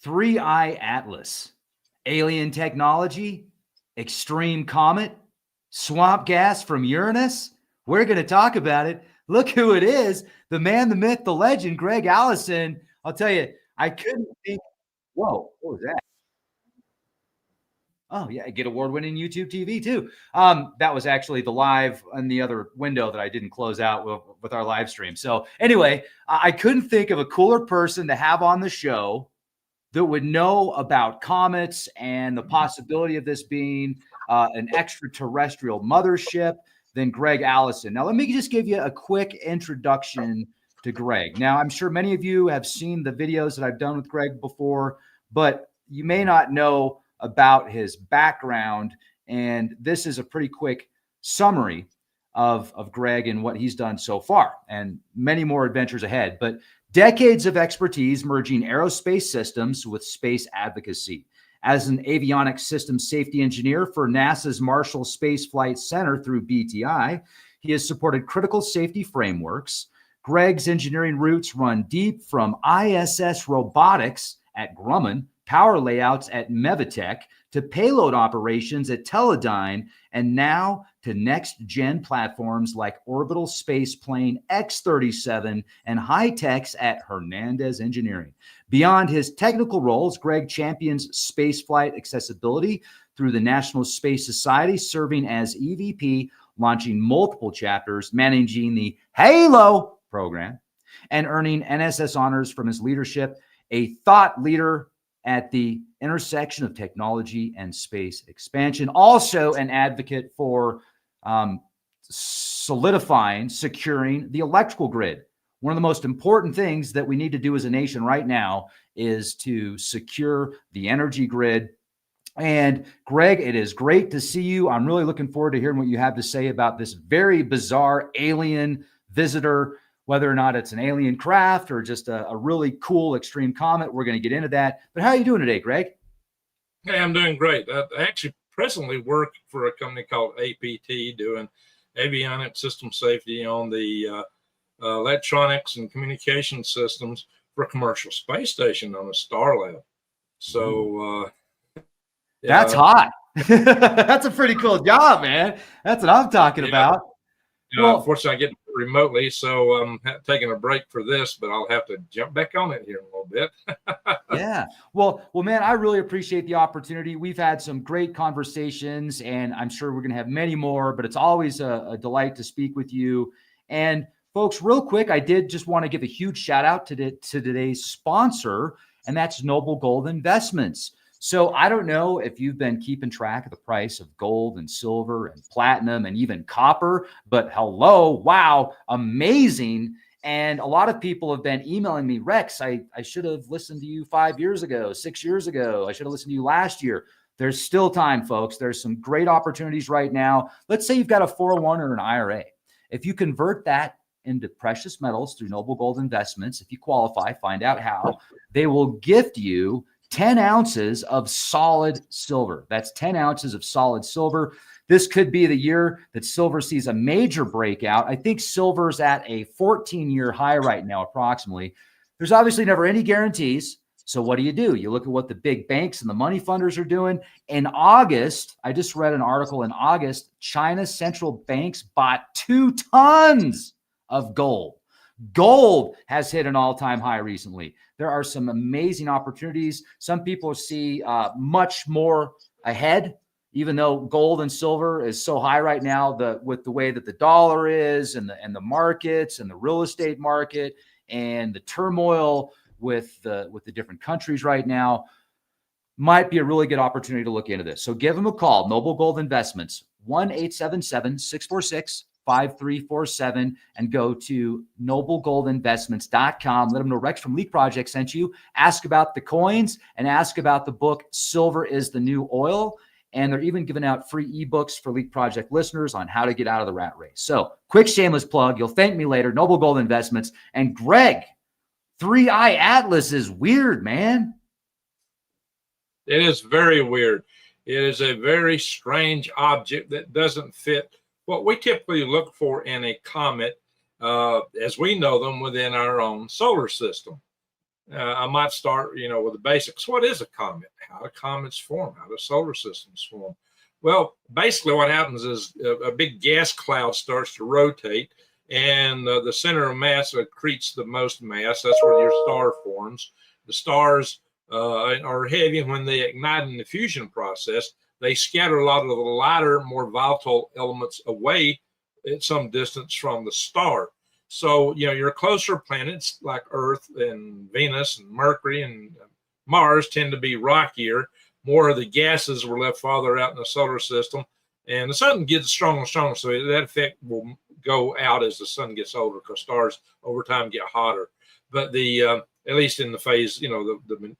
Threeey Atlas, alien technology, extreme comet, swamp gas from Uranus. We're going to talk about it. Look who it is, the man, the myth, the legend, Greg Allison. I'll tell you, I couldn't think, whoa, what was that? Oh, yeah, get award-winning YouTube TV, too. That was actually the live on the other window that I didn't close out with our live stream. So anyway, I couldn't think of a cooler person to have on the show that would know about comets and the possibility of this being an extraterrestrial mothership than Greg Allison. Now, let me just give you a quick introduction to Greg. Now, I'm sure many of you have seen the videos that I've done with Greg before, but you may not know about his background. And this is a pretty quick summary of Greg and what he's done so far, and many more adventures ahead. But decades of expertise merging aerospace systems with space advocacy. As an avionics system safety engineer for NASA's Marshall Space Flight Center through BTI, he has supported critical safety frameworks. Greg's engineering roots run deep from ISS robotics at Grumman, power layouts at Mevitech, to payload operations at Teledyne, and now to next-gen platforms like Orbital Space Plane X-37 and high-techs at Hernandez Engineering. Beyond his technical roles, Greg champions spaceflight accessibility through the National Space Society, serving as EVP, launching multiple chapters, managing the HALO program, and earning NSS honors from his leadership, a thought leader at the intersection of technology and space expansion. Also an advocate for solidifying, securing the electrical grid. One of the most important things that we need to do as a nation right now is to secure the energy grid. And Greg, it is great to see you. I'm really looking forward to hearing what you have to say about this very bizarre alien visitor, whether or not it's an alien craft or just a really cool extreme comet. We're going to get into that. But how are you doing today, Greg? Hey, I'm doing great. I actually presently work for a company called APT doing avionics system safety on the electronics and communication systems for a commercial space station on a Starlab. So that's hot. That's a pretty cool job, man. That's what I'm talking about. Well, unfortunately, I get remotely, so I'm taking a break for this, but I'll have to jump back on it here in a little bit. Yeah. Well, man, I really appreciate the opportunity. We've had some great conversations, and I'm sure we're going to have many more, but it's always a delight to speak with you. And folks, real quick, I did just want to give a huge shout out to today's sponsor, and that's Noble Gold Investments. So I don't know if you've been keeping track of the price of gold and silver and platinum and even copper, but hello, wow, amazing. And a lot of people have been emailing me, Rex, I should have listened to you 5 years ago, 6 years ago. I should have listened to you last year. There's still time, folks. There's some great opportunities right now. Let's say you've got a 401 or an IRA. If you convert that into precious metals through Noble Gold Investments, if you qualify, find out how, they will gift you 10 ounces of solid silver. That's 10 ounces of solid silver. This could be the year that silver sees a major breakout. I think silver's at a 14-year high right now, approximately. There's obviously never any guarantees. So what do? You look at what the big banks and the money funders are doing. In August, I just read an article in August, China's central banks bought 2 tons of gold. Gold has hit an all-time high recently. There are some amazing opportunities. Some people see much more ahead, even though gold and silver is so high right now, with the way that the dollar is and the markets and the real estate market and the turmoil with the different countries right now, might be a really good opportunity to look into this. So give them a call, Noble Gold Investments, 1-877-646-5347, and go to noblegoldinvestments.com. Let them know Rex from Leak Project sent you. Ask about the coins and ask about the book Silver is the New Oil. And they're even giving out free ebooks for Leak Project listeners on how to get out of the rat race. So quick shameless plug. You'll thank me later. Noble Gold Investments. And Greg, Threeey Atlas is weird, man. It is very weird. It is a very strange object that doesn't fit what we typically look for in a comet as we know them within our own solar system. I might start, with the basics. What is a comet? How do comets form? How do solar systems form? Well, basically what happens is a big gas cloud starts to rotate, and the center of mass accretes the most mass. That's where your star forms. The stars are heavy, and when they ignite in the fusion process, they scatter a lot of the lighter, more volatile elements away at some distance from the star. So, your closer planets like Earth and Venus and Mercury and Mars tend to be rockier. More of the gases were left farther out in the solar system, and the sun gets stronger and stronger. So that effect will go out as the sun gets older, because stars over time get hotter. But at least in the phase, the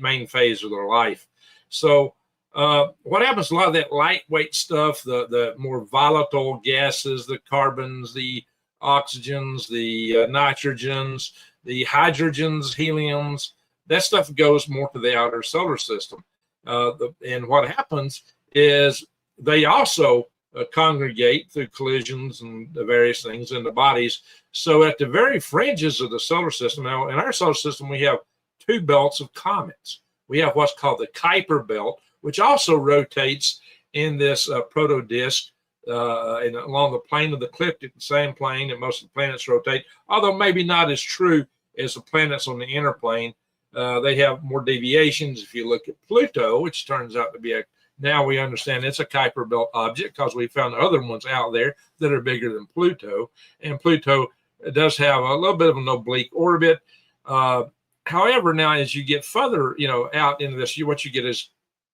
main phase of their life. So what happens? A lot of that lightweight stuff, the more volatile gases, the carbons, the oxygens, the nitrogens, the hydrogens, heliums, that stuff goes more to the outer solar system. And what happens is they also congregate through collisions and the various things in the bodies. So at the very fringes of the solar system, now in our solar system, we have two belts of comets. We have what's called the Kuiper belt, which also rotates in this proto-disk and along the plane of the ecliptic, the same plane that most of the planets rotate, although maybe not as true as the planets on the inner plane. They have more deviations. If you look at Pluto, which turns out to be now we understand it's a Kuiper belt object, because we found other ones out there that are bigger than Pluto. And Pluto does have a little bit of an oblique orbit. However, now as you get further, out into this, what you get is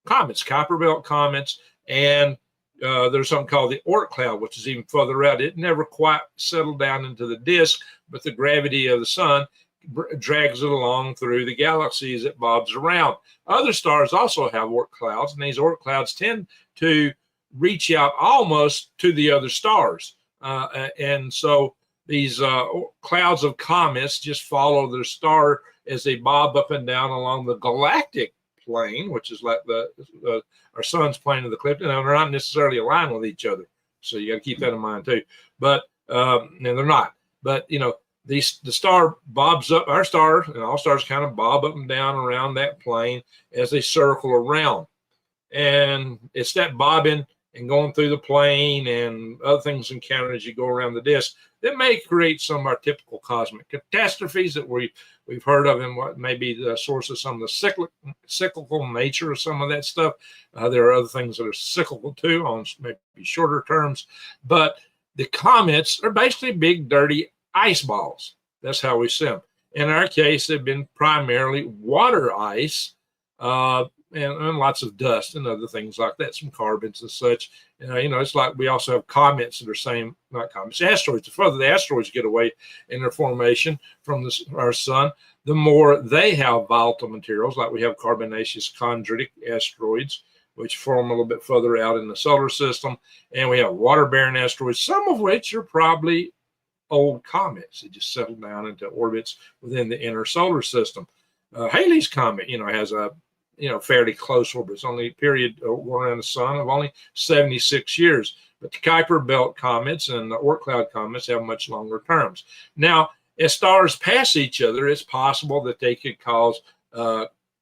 comets, Kuiper belt comets, and there's something called the Oort cloud, which is even further out. It never quite settled down into the disk, but the gravity of the sun drags it along through the galaxy as it bobs around. Other stars also have Oort clouds, and these Oort clouds tend to reach out almost to the other stars. And so these clouds of comets just follow their star as they bob up and down along the galactic plane, which is like our sun's plane of the ecliptic. Now, they're not necessarily aligned with each other, so you got to keep that in mind too. But and they're not. But the star bobs up. Our star and all stars kind of bob up and down around that plane as they circle around, and it's that bobbing and going through the plane and other things encountered as you go around the disk that may create some of our typical cosmic catastrophes that we've heard of, and what may be the source of some of the cyclical nature of some of that stuff. There are other things that are cyclical too, on maybe shorter terms. But the comets are basically big, dirty ice balls. That's how we see them. In our case, they've been primarily water ice, and lots of dust and other things like that, some carbons and such. It's like we also have comets that are not comets, asteroids. The further the asteroids get away in their formation from our sun, the more they have volatile materials, like we have carbonaceous chondritic asteroids, which form a little bit further out in the solar system. And we have water-bearing asteroids, some of which are probably old comets that just settled down into orbits within the inner solar system. Halley's Comet, has a fairly close orbit. It's only a period around the sun of only 76 years. But the Kuiper belt comets and the Oort cloud comets have much longer terms. Now, as stars pass each other, it's possible that they could cause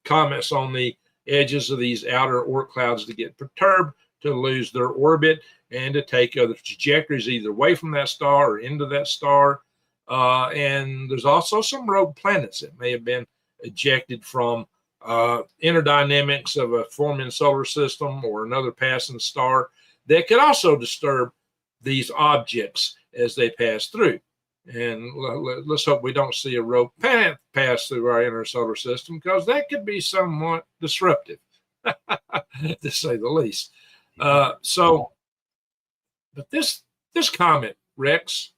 comets on the edges of these outer Oort clouds to get perturbed, to lose their orbit, and to take other trajectories either away from that star or into that star. And there's also some rogue planets that may have been ejected from inner dynamics of a forming solar system or another passing star that could also disturb these objects as they pass through. And let's hope we don't see a rogue planet pass through our inner solar system, because that could be somewhat disruptive, to say the least. But this comet, Rex,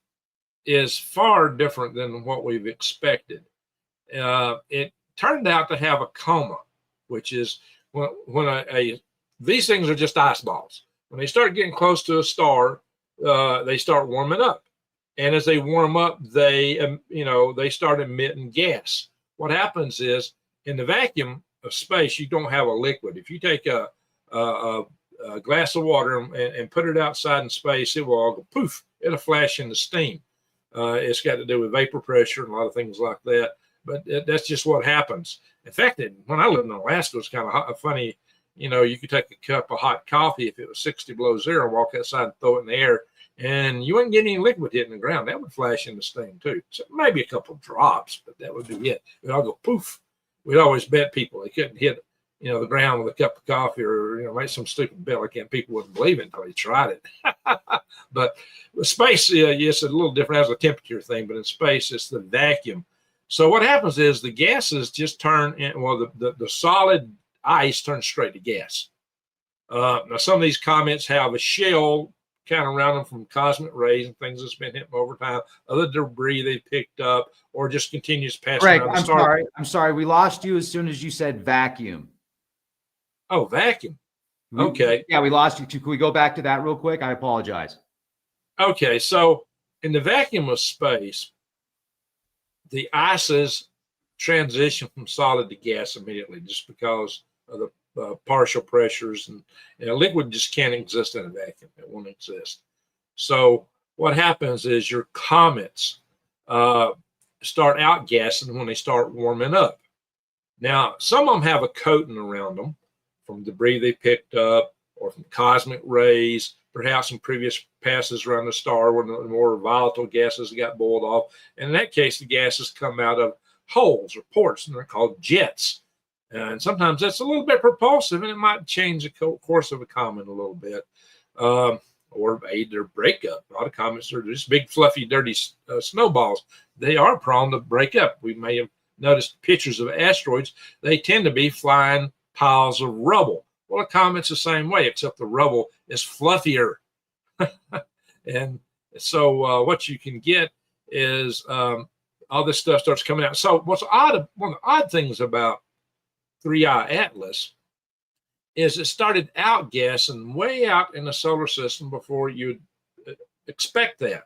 is far different than what we've expected. It turned out to have a coma, which is when these things are just ice balls. When they start getting close to a star, they start warming up, and as they warm up, they start emitting gas. What happens is, in the vacuum of space, you don't have a liquid. If you take a glass of water and put it outside in space, it will all go poof. It'll flash into steam. It's got to do with vapor pressure and a lot of things like that. but that's just what happens. In fact, when I lived in Alaska, it was kind of funny. You know, you could take a cup of hot coffee if it was 60 below zero, walk outside and throw it in the air, and you wouldn't get any liquid hitting the ground. That would flash into steam too. So maybe a couple of drops, but that would be it. It would all go poof. We'd always bet people they couldn't hit, you know, the ground with a cup of coffee or, you know, make some stupid bet like that. People wouldn't believe it until they tried it. But with space, yes, it's a little different as a temperature thing, but in space, it's the vacuum. So what happens is the gases just turn in, well, the solid ice turns straight to gas. Now, some of these comets have a shell kind of around them from cosmic rays and things that's been hitting over time, other debris they picked up, or just continues passing Greg, around the star. I'm sorry. We lost you as soon as you said vacuum. Oh, vacuum. Okay. Yeah, we lost you. Can we go back to that real quick? I apologize. Okay, so in the vacuum of space, the ices transition from solid to gas immediately just because of the partial pressures, and you know, liquid just can't exist in a vacuum. It won't exist. So what happens is your comets start outgassing when they start warming up. Now, some of them have a coating around them from debris they picked up or from cosmic rays, perhaps some previous passes around the star where the more volatile gases got boiled off. And in that case, the gases come out of holes or ports, and they're called jets. And sometimes that's a little bit propulsive, and it might change the course of a comet a little bit, or aid their breakup. A lot of comets are just big, fluffy, dirty snowballs. They are prone to break up. We may have noticed pictures of asteroids. They tend to be flying piles of rubble. Well, a comet's the same way, except the rubble is fluffier. And so what you can get is all this stuff starts coming out. So what's odd, one of the odd things about Threeey Atlas is it started outgassing way out in the solar system before you'd expect that.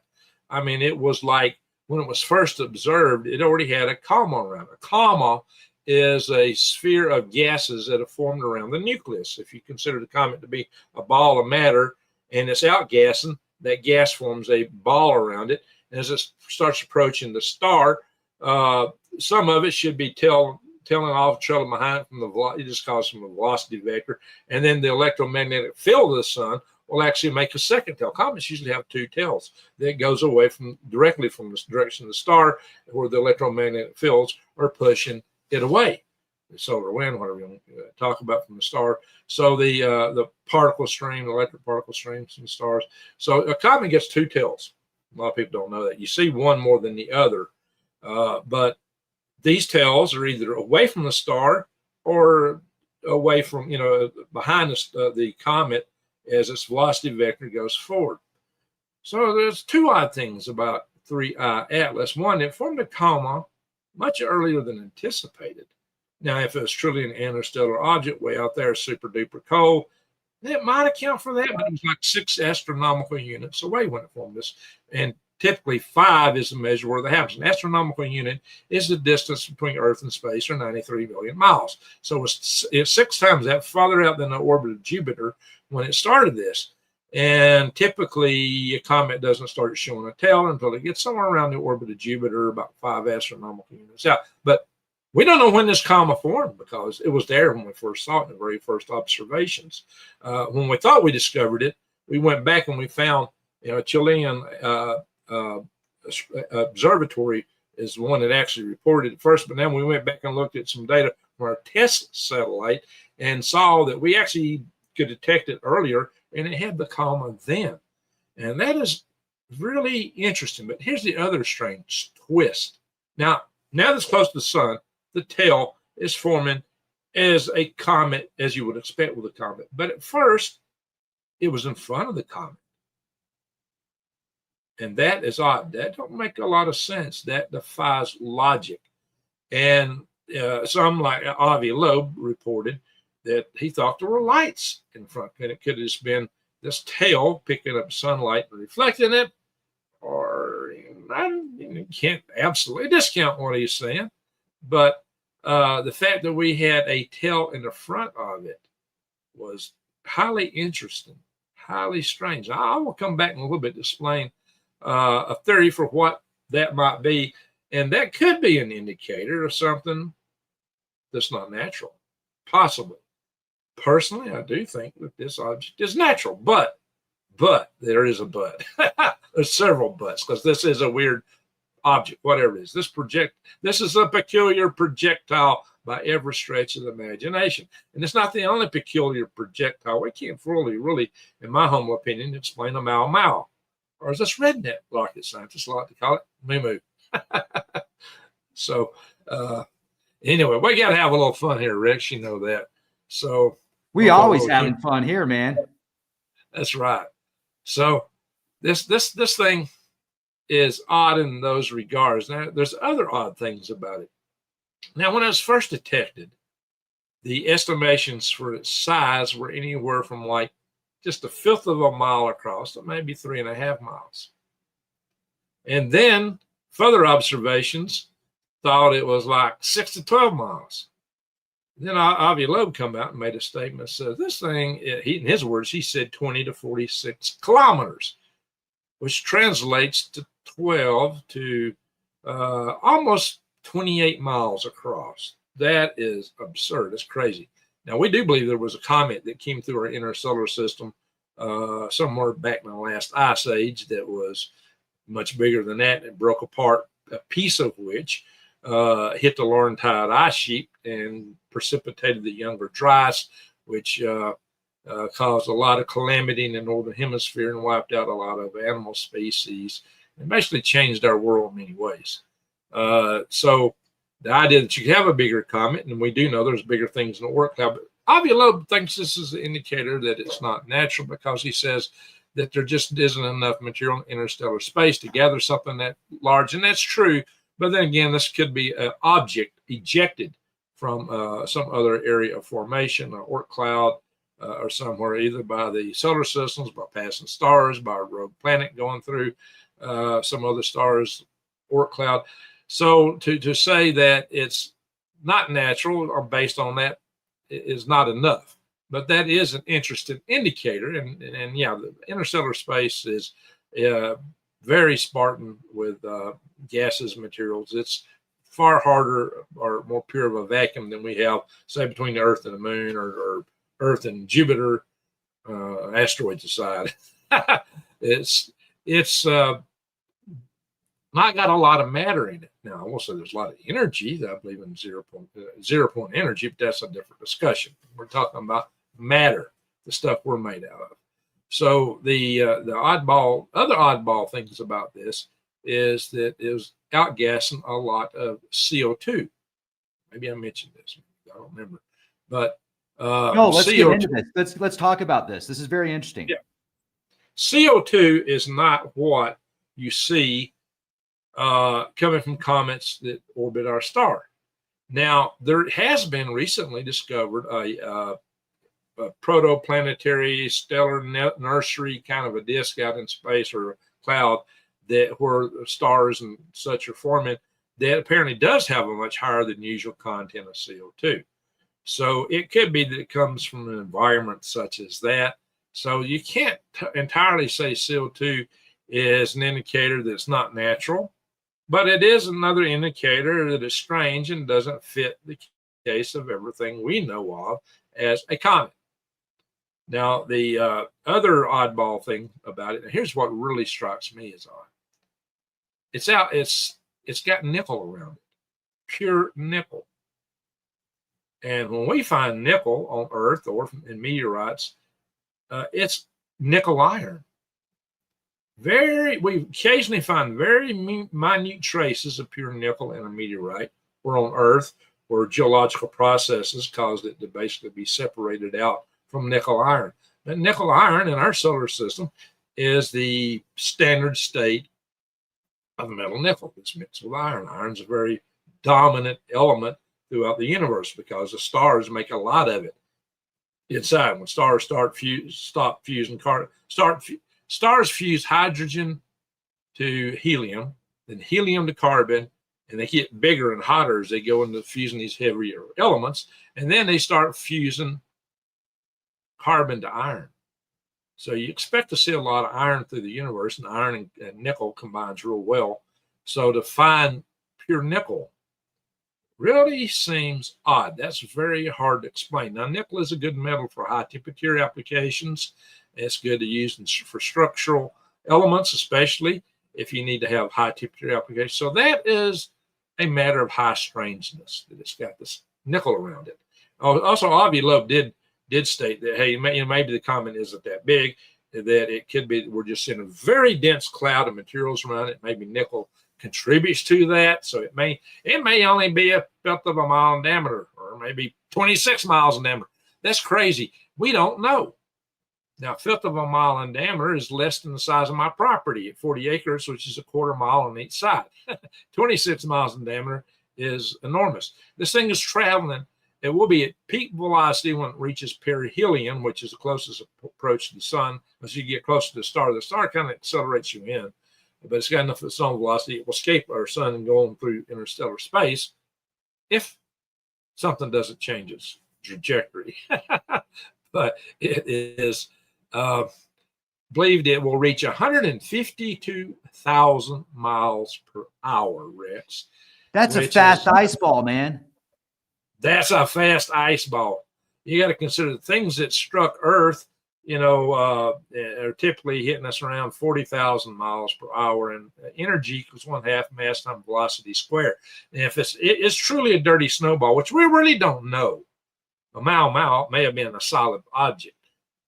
I mean, it was like when it was first observed, it already had a coma around it. A coma is a sphere of gases that have formed around the nucleus. If you consider the comet to be a ball of matter and it's outgassing, that gas forms a ball around it. And as it starts approaching the star, some of it should be trailing behind from the velocity. It just calls them a velocity vector. And then the electromagnetic field of the sun will actually make a second tail. Comets usually have two tails that goes away directly from the direction of the star, where the electromagnetic fields are pushing it away. The solar wind, whatever you want to talk about from the star. So the particle stream, the electric particle streams from the stars. So a comet gets two tails. A lot of people don't know that. You see one more than the other, but these tails are either away from the star or away from, behind the comet as its velocity vector goes forward. So there's two odd things about Threeey Atlas. One, it formed a coma much earlier than anticipated. Now, if it was truly an interstellar object way out there, super duper cold, it might account for that, but it was like 6 astronomical units away when it formed this. And typically 5 is the measure where that happens. An astronomical unit is the distance between Earth and space, or 93 million miles. So it's 6 times that, farther out than the orbit of Jupiter when it started this. And typically a comet doesn't start showing a tail until it gets somewhere around the orbit of Jupiter, about 5 astronomical units out. But we don't know when this coma formed because it was there when we first saw it in the very first observations. When we thought we discovered it, we went back and we found, a Chilean observatory is the one that actually reported it first. But then we went back and looked at some data from our test satellite and saw that we actually could detect it earlier, and it had the coma then. And that is really interesting. But here's the other strange twist. Now that's close to the sun, the tail is forming as a comet, as you would expect with a comet. But at first, it was in front of the comet. And that is odd. That don't make a lot of sense. That defies logic. And some, like Loeb, reported that he thought there were lights in front. And it could have just been this tail picking up sunlight and reflecting it. Or you can't absolutely discount what he's saying. But the fact that we had a tail in the front of it was highly interesting, highly strange. I will come back in a little bit to explain a theory for what that might be. And that could be an indicator of something that's not natural, possibly. Personally, I do think that this object is natural, but there is a but. There's several buts, because this is a weird object, whatever it is. This is a peculiar projectile by every stretch of the imagination. And it's not the only peculiar projectile. We can't fully, really, in my humble opinion, explain a Oumuamua, or as us redneck rocket scientists like to call it, moo. So anyway, we got to have a little fun here, Rex. You know that. So we always having fun here, man. That's right. So this thing is odd in those regards. Now, there's other odd things about it. Now, when it was first detected, the estimations for its size were anywhere from like just a fifth of a mile across to maybe 3.5 miles. And then further observations thought it was like 6 to 12 miles. Then Loeb come out and made a statement, says this thing, in his words, he said 20 to 46 kilometers, which translates to 12 to almost 28 miles across. That is absurd. It's crazy. Now, we do believe there was a comet that came through our inner solar system somewhere back in the last ice age that was much bigger than that. It broke apart, a piece of which hit the Laurentide ice sheet and precipitated the younger dryas, which caused a lot of calamity in the northern hemisphere and wiped out a lot of animal species and basically changed our world in many ways. So the idea that you can have a bigger comet, and we do know there's bigger things in the Oort cloud, but Loeb thinks this is an indicator that it's not natural, because he says that there just isn't enough material in interstellar space to gather something that large, and that's true. But then again, this could be an object ejected from some other area of formation, an Oort cloud, or somewhere, either by the solar systems, by passing stars, by a rogue planet going through some other stars, Oort cloud. So to say that it's not natural or based on that is not enough. But that is an interesting indicator. And yeah, the interstellar space is very Spartan with gases, materials. It's far harder or more pure of a vacuum than we have, say, between the Earth and the Moon, or Earth and Jupiter, asteroids aside. It's not got a lot of matter in it. Now, I will say there's a lot of energy. I believe in zero point energy, but that's a different discussion. We're talking about matter, the stuff we're made out of. So the other oddball things about this is that it was outgassing a lot of CO2. Maybe I mentioned this. I don't remember. But no, let's get into this. Let's talk about this. This is very interesting. Yeah. CO2 is not what you see coming from comets that orbit our star. Now, there has been recently discovered a protoplanetary stellar nursery kind of a disk out in space, or a cloud, that where stars and such are forming, that apparently does have a much higher than usual content of CO2. So it could be that it comes from an environment such as that. So you can't entirely say CO2 is an indicator that's not natural, but it is another indicator that is strange and doesn't fit the case of everything we know of as a comet. Now, the other oddball thing about it, and here's what really strikes me as odd. It's got nickel around it, pure nickel. And when we find nickel on Earth or in meteorites, it's nickel iron. We occasionally find very minute traces of pure nickel in a meteorite, or on Earth, where geological processes caused it to basically be separated out from nickel iron. But nickel iron in our solar system is the standard state of metal nickel. It's mixed with iron. Iron's a very dominant element throughout the universe, because the stars make a lot of it inside. When stars stop fusing stars fuse hydrogen to helium, then helium to carbon, and they get bigger and hotter as they go into fusing these heavier elements, and then they start fusing carbon to iron. So you expect to see a lot of iron through the universe, and iron and nickel combines real well. So to find pure nickel really seems odd. That's very hard to explain. Now, nickel is a good metal for high temperature applications. It's good to use for structural elements, especially if you need to have high temperature applications. So that is a matter of high strangeness that it's got this nickel around it. Also, Loeb did state that, hey, maybe the comet isn't that big, that it could be we're just in a very dense cloud of materials around it. Maybe nickel contributes to that. So it may only be a fifth of a mile in diameter, or maybe 26 miles in diameter. That's crazy. We don't know. Now, a fifth of a mile in diameter is less than the size of my property at 40 acres, which is a quarter mile on each side. 26 miles in diameter is enormous. This thing is traveling. It will be at peak velocity when it reaches perihelion, which is the closest approach to the sun. As you get closer to the star kind of accelerates you in, but it's got enough of its own velocity. It will escape our sun and go on through interstellar space if something doesn't change its trajectory. But it is believed it will reach 152,000 miles per hour, Rex. That's a fast ice ball, man. That's a fast ice ball. You got to consider the things that struck Earth, are typically hitting us around 40,000 miles per hour, and energy equals 1/2 mass times velocity squared. And if it's truly a dirty snowball, which we really don't know, a Oumuamua may have been a solid object.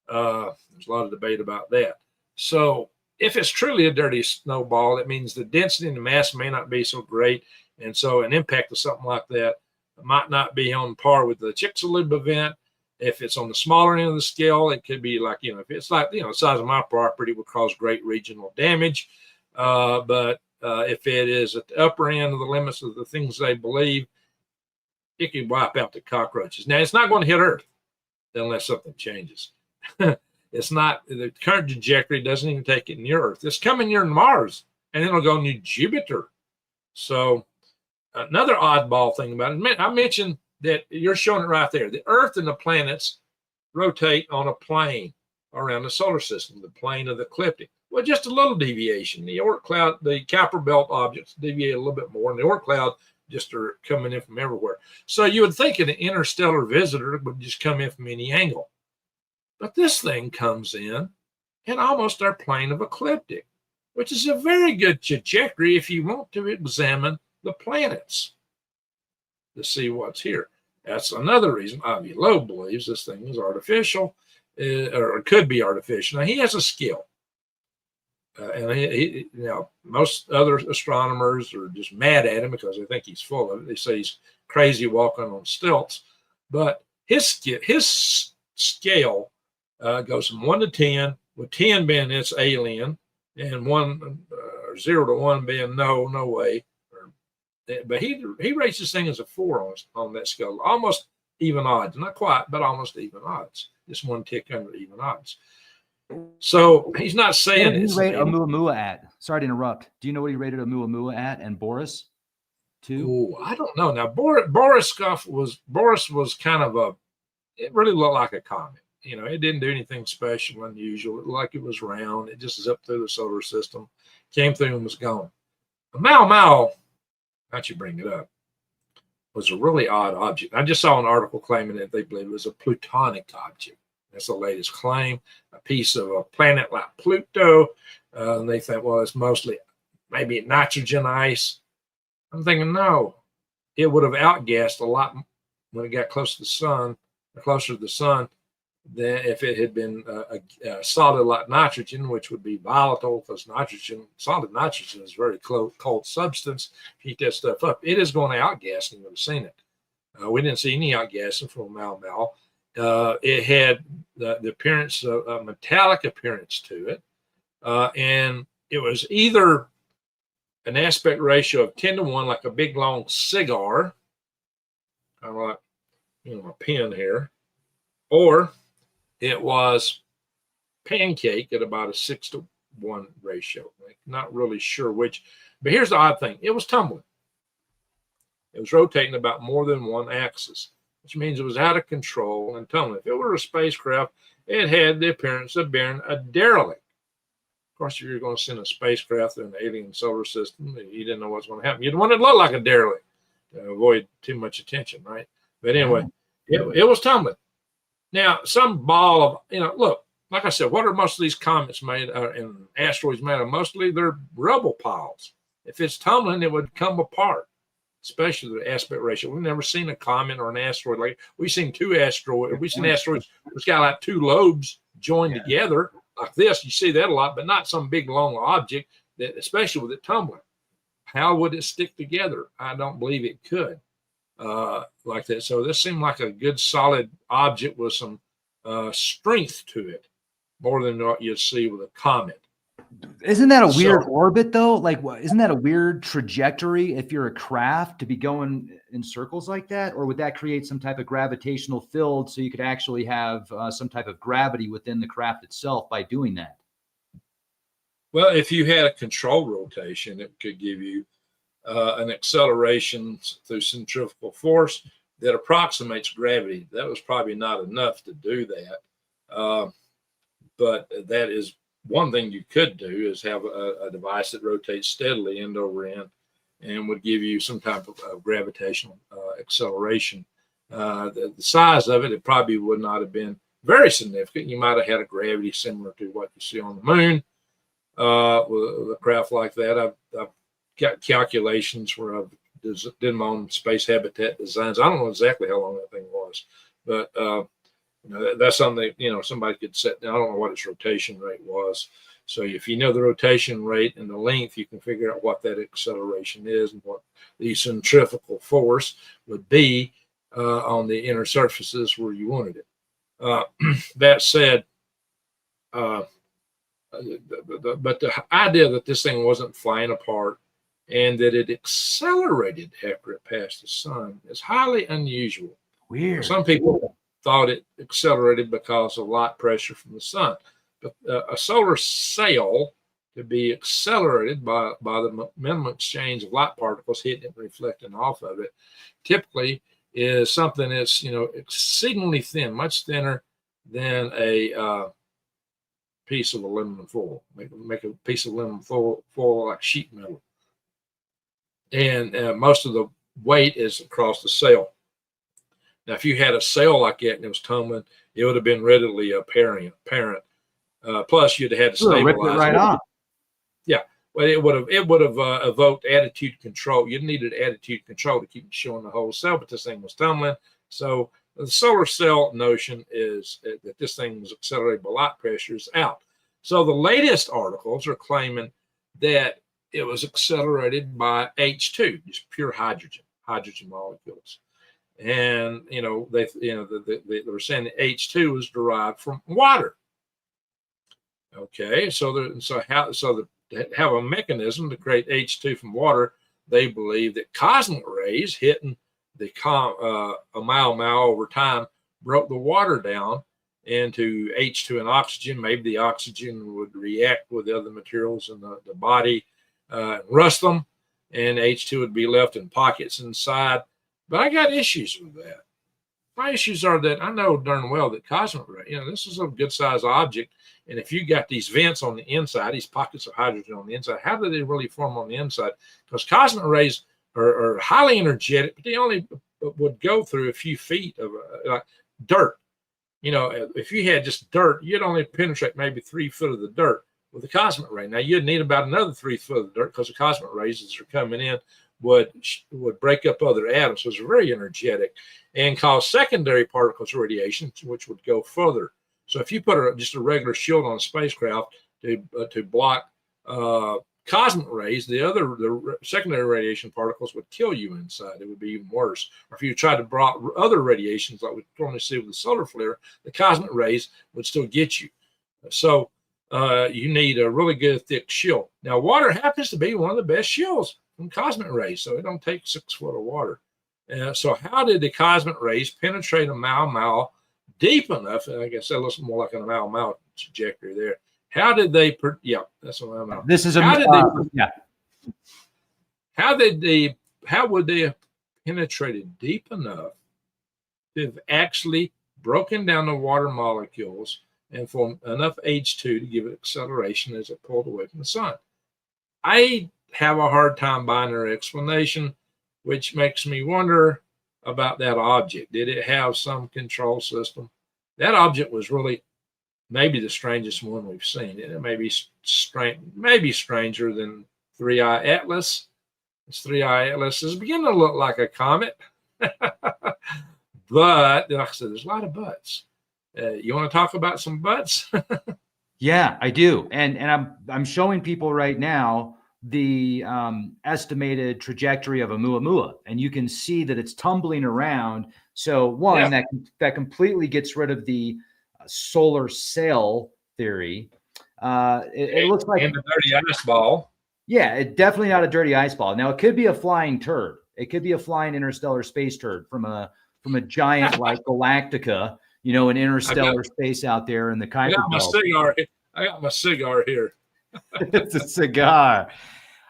There's a lot of debate about that. So if it's truly a dirty snowball, that means the density and the mass may not be so great, and so an impact of something like that might not be on par with the Chicxulub event. If it's on the smaller end of the scale, it could be like, if it's like, the size of my property, it would cause great regional damage. But if it is at the upper end of the limits of the things they believe, it could wipe out the cockroaches. Now, it's not going to hit Earth unless something changes. It's not, the current trajectory doesn't even take it near Earth. It's coming near Mars, and then it'll go near Jupiter. So another oddball thing about it, I mentioned that you're showing it right there. The Earth and the planets rotate on a plane around the solar system, the plane of the ecliptic. Well, just a little deviation. The Oort cloud, the Kuiper belt objects deviate a little bit more, and the Oort cloud just are coming in from everywhere. So you would think an interstellar visitor would just come in from any angle. But this thing comes in almost our plane of ecliptic, which is a very good trajectory if you want to examine the planets to see what's here. That's another reason Loeb believes this thing is artificial, or could be artificial. Now, he has a skill. And most other astronomers are just mad at him because they think he's full of it. They say he's crazy walking on stilts. But his scale goes from 1 to 10, with 10 being it's alien, and 0 to 1 being no way. But he rates this thing as a 4 on that scale, almost even odds, not quite, but almost even odds. Just one tick under even odds. So he's not saying it's. What did he rate Oumuamua at? Sorry to interrupt. Do you know what he rated Oumuamua at, and Boris too? Oh, I don't know. Now Boris was kind of it really looked like a comet. It didn't do anything special, unusual. It looked like it was round. It just zipped through the solar system, came through and was gone. Oumuamua, how'd you bring it up, was a really odd object. I just saw an article claiming that they believe it was a plutonic object. That's the latest claim, a piece of a planet like Pluto. And they think, well, it's mostly maybe nitrogen ice. I'm thinking, no, it would have outgassed a lot when it got closer to the sun, than if it had been a solid like nitrogen, which would be volatile, because solid nitrogen is a very cold substance. Heat that stuff up, it is going to outgas, and you would have seen it. We didn't see any outgassing from Oumuamua. It had the appearance of a metallic appearance to it, and it was either an aspect ratio of 10 to 1, like a big long cigar, kind of like my pen here, or it was pancake at about a 6 to 1 ratio. Not really sure which, but here's the odd thing: it was tumbling. It was rotating about more than one axis, which means it was out of control and tumbling. If it were a spacecraft, it had the appearance of being a derelict. course, if you're going to send a spacecraft to an alien solar system, you didn't know what's going to happen. You'd want it to look like a derelict to avoid too much attention, right? But anyway, it was tumbling. Now, some ball of, look, like I said, what are most of these comets made and asteroids made of? Mostly they're rubble piles. If it's tumbling, it would come apart, especially the aspect ratio. We've never seen a comet or an asteroid like we've seen two asteroids. We've seen asteroids which got like two lobes joined together like this. You see that a lot, but not some big long object that, especially with it tumbling. How would it stick together? I don't believe it could like that. So this seemed like a good solid object with some strength to it, more than what you'd see with a comet. Isn't that a weird orbit though? Like, isn't that a weird trajectory if you're a craft to be going in circles like that? Or would that create some type of gravitational field so you could actually have some type of gravity within the craft itself by doing that? Well, if you had a control rotation, it could give you an acceleration through centrifugal force that approximates gravity. That was probably not enough to do that. But that is one thing you could do, is have a device that rotates steadily end over end and would give you some type of gravitational acceleration. The size of it, it probably would not have been very significant. You might have had a gravity similar to what you see on the moon with a craft like that. I've got calculations where I've did my own space habitat designs. I don't know exactly how long that thing was, but that's something that, somebody could set down. I don't know what its rotation rate was. So if you know the rotation rate and the length, you can figure out what that acceleration is and what the centrifugal force would be on the inner surfaces where you wanted it. That said, but the idea that this thing wasn't flying apart and that it accelerated after it passed the sun is highly unusual. Weird. Some people thought it accelerated because of light pressure from the sun. But a solar sail to be accelerated by the minimum exchange of light particles hitting it and reflecting off of it typically is something that's, exceedingly thin, much thinner than a piece of aluminum foil. Make a piece of aluminum foil like sheet metal. And most of the weight is across the sail. Now, if you had a sail like that and it was tumbling, it would have been readily apparent. Plus, you'd have had to stabilize it right off. Yeah, well, it would have evoked attitude control. You needed attitude control to keep showing the whole sail, but this thing was tumbling. So the solar sail notion is that this thing was accelerated by light pressure is out. So the latest articles are claiming that it was accelerated by H2, just pure hydrogen molecules. And they were saying that H2 was derived from water. Okay, to have a mechanism to create H2 from water, they believe that cosmic rays hitting the a mile over time broke the water down into H2 and oxygen. Maybe the oxygen would react with the other materials in the body, rust them, and H2 would be left in pockets inside. But I got issues with that. My issues are that I know darn well that cosmic ray, this is a good size object. And if you got these vents on the inside, these pockets of hydrogen on the inside, how do they really form on the inside? Because cosmic rays are highly energetic, but they only would go through a few feet of like dirt. If you had just dirt, you'd only penetrate maybe 3 foot of the dirt with the cosmic ray. Now, you'd need about another 3 foot of the dirt because the cosmic rays, as they're coming in, would break up other atoms. So it's very energetic and cause secondary particles of radiation, which would go further. So if you put just a regular shield on a spacecraft to block cosmic rays, the secondary radiation particles would kill you inside. It would be even worse. Or if you tried to block other radiations like we normally see with the solar flare, the cosmic rays would still get you. So you need a really good thick shield. Now, water happens to be one of the best shields from cosmic rays, so it don't take 6 foot of water. So how did the cosmic rays penetrate a mile deep enough? And I guess that looks more like a mile trajectory there. How did they? That's a mile. This is how would they have penetrated deep enough to have actually broken down the water molecules and for enough H2 to give it acceleration as it pulled away from the sun. I have a hard time buying their explanation, which makes me wonder about that object. Did it have some control system? That object was really maybe the strangest one we've seen. It may be maybe stranger than Threeey Atlas. This Threeey Atlas is beginning to look like a comet. But like I said, there's a lot of buts. You want to talk about some buts? Yeah, I do. And I'm showing people right now the estimated trajectory of Oumuamua, and you can see that it's tumbling around. So one, that completely gets rid of the solar sail theory. It looks like and the dirty ice ball. Yeah, it's definitely not a dirty ice ball. Now it could be a flying turd. It could be a flying interstellar space turd from a giant like Galactica, you know, an interstellar space out there in the Kuiper Belt. I got my cigar here. It's a cigar.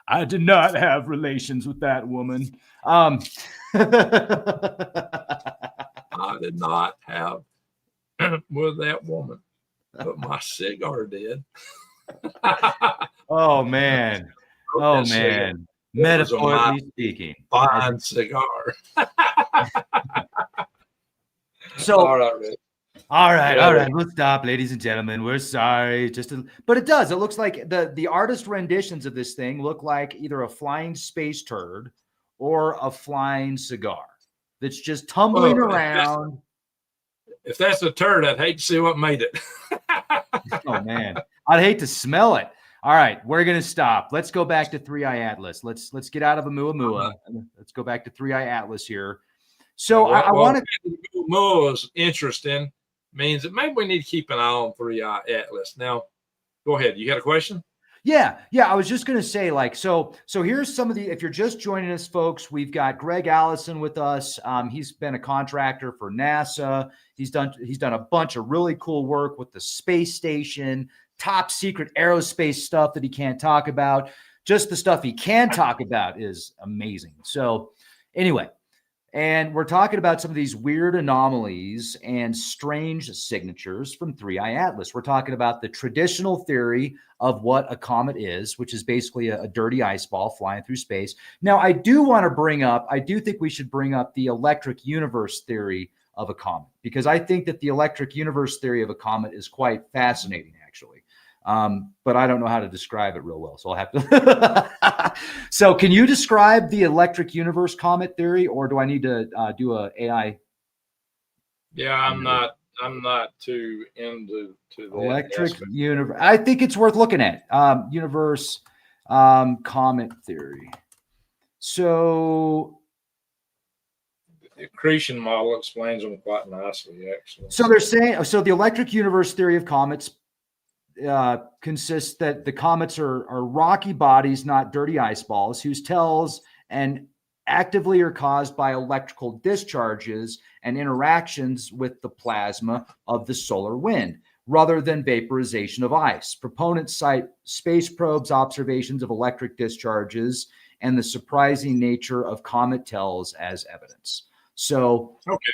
I did not have relations with that woman. I did not have with that woman, but my cigar did. Oh man. Oh man. Metaphorically speaking. Fine cigar. So all right, Rick. All right. Let's stop, ladies and gentlemen. We're sorry. But it does. It looks like the artist renditions of this thing look like either a flying space turd or a flying cigar that's just tumbling around. If that's a turd, I'd hate to see what made it. Oh man, I'd hate to smell it. All right, we're gonna stop. Let's go back to Threeey Atlas. Let's get out of Oumuamua. Let's go back to Threeey Atlas here. So I want to. Oumuamua is interesting. Means that maybe we need to keep an eye on Threeey Atlas. Now, go ahead. You got a question? Yeah. I was just going to say, like, so here's some of the, if you're just joining us, folks, we've got Greg Allison with us. He's been a contractor for NASA. He's done a bunch of really cool work with the space station, top secret aerospace stuff that he can't talk about. Just the stuff he can talk about is amazing. So anyway, and we're talking about some of these weird anomalies and strange signatures from Threeey Atlas. We're talking about the traditional theory of what a comet is, which is basically a dirty ice ball flying through space. Now, I do think we should bring up the electric universe theory of a comet, because I think that the electric universe theory of a comet is quite fascinating, actually. But I don't know how to describe it real well, so I'll have to. So can you describe the electric universe comet theory, or do I need to do a AI? Yeah, I'm not too into the electric universe. I think it's worth looking at. Universe comet theory. So the accretion model explains them quite nicely, actually. So they're saying, so the electric universe theory of comets consists that the comets are rocky bodies, not dirty ice balls, whose tails and actively are caused by electrical discharges and interactions with the plasma of the solar wind, rather than vaporization of ice. Proponents cite space probes' observations of electric discharges and the surprising nature of comet tails as evidence. So, okay,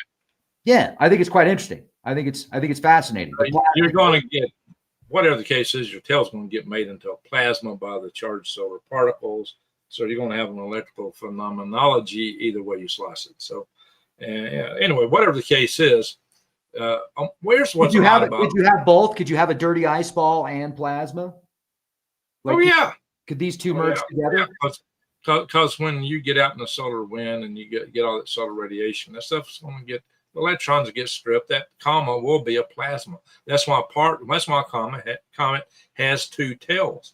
yeah, I think it's quite interesting. I think it's fascinating. You're going to get, whatever the case is, your tail's going to get made into a plasma by the charged solar particles. So you're going to have an electrical phenomenology either way you slice it. So anyway, whatever the case is, where's what's Could you have both? Could you have a dirty ice ball and plasma? Could these two merge together? Because when you get out in the solar wind and you get all that solar radiation, that stuff's going to get, the electrons get stripped. That coma will be a plasma. That's why comet has two tails.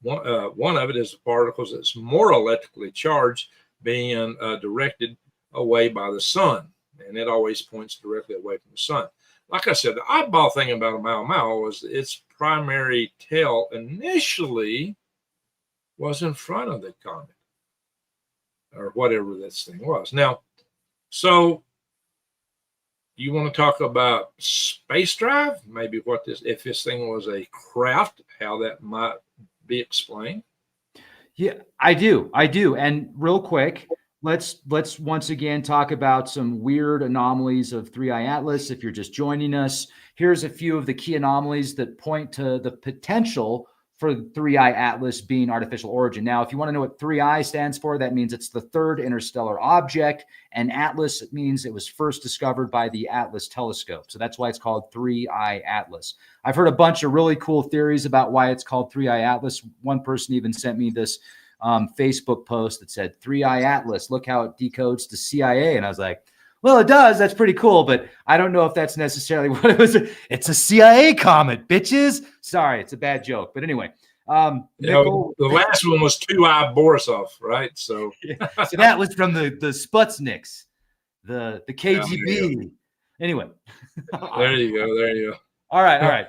One of it is the particles that's more electrically charged being directed away by the sun, and it always points directly away from the sun. Like I said, the oddball thing about Oumuamua was its primary tail initially was in front of the comet, or whatever this thing was. Now, so you want to talk about space drive? Maybe if this thing was a craft, how that might be explained? Yeah, I do. And real quick, let's once again talk about some weird anomalies of Threeey Atlas. If you're just joining us, here's a few of the key anomalies that point to the potential for Threeey Atlas being artificial origin. Now, if you want to know what 3I stands for, that means it's the third interstellar object, and Atlas, it means it was first discovered by the Atlas telescope. So that's why it's called Threeey Atlas. I've heard a bunch of really cool theories about why it's called Threeey Atlas. One person even sent me this Facebook post that said, Threeey Atlas, look how it decodes to CIA. And I was like, well, it does. That's pretty cool, but I don't know if that's necessarily what it was. It's a CIA comet, bitches. Sorry, it's a bad joke. But anyway, Nickel, the last one was 2I Borisov, right? So, so that was from the Sputniks, the KGB. Anyway, there you go. There you go. All right.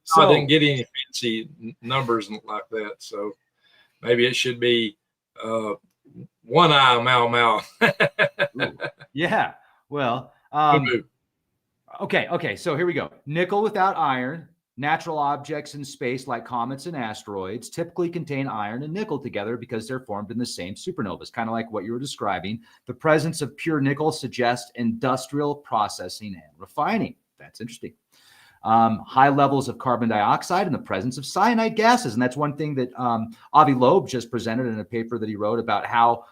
So I didn't get any fancy numbers like that. So maybe it should be 1I Mau Mau. Yeah. Well, okay. So here we go. Nickel without iron. Natural objects in space like comets and asteroids typically contain iron and nickel together because they're formed in the same supernovas, kind of like what you were describing. The presence of pure nickel suggests industrial processing and refining. That's interesting. High levels of carbon dioxide and the presence of cyanide gases. And that's one thing that Avi Loeb just presented in a paper that he wrote about how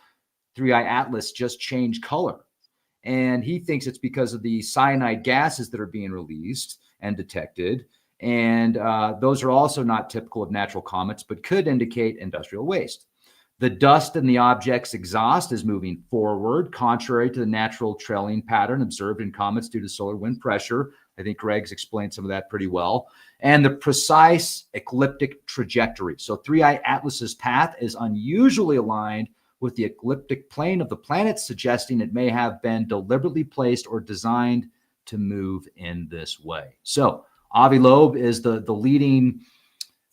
Threeey Atlas just changed color. And he thinks it's because of the cyanide gases that are being released and detected. And those are also not typical of natural comets, but could indicate industrial waste. The dust in the object's exhaust is moving forward, contrary to the natural trailing pattern observed in comets due to solar wind pressure. I think Greg's explained some of that pretty well. And the precise ecliptic trajectory. So Threeey Atlas's path is unusually aligned with the ecliptic plane of the planet, suggesting it may have been deliberately placed or designed to move in this way. So Avi Loeb is the leading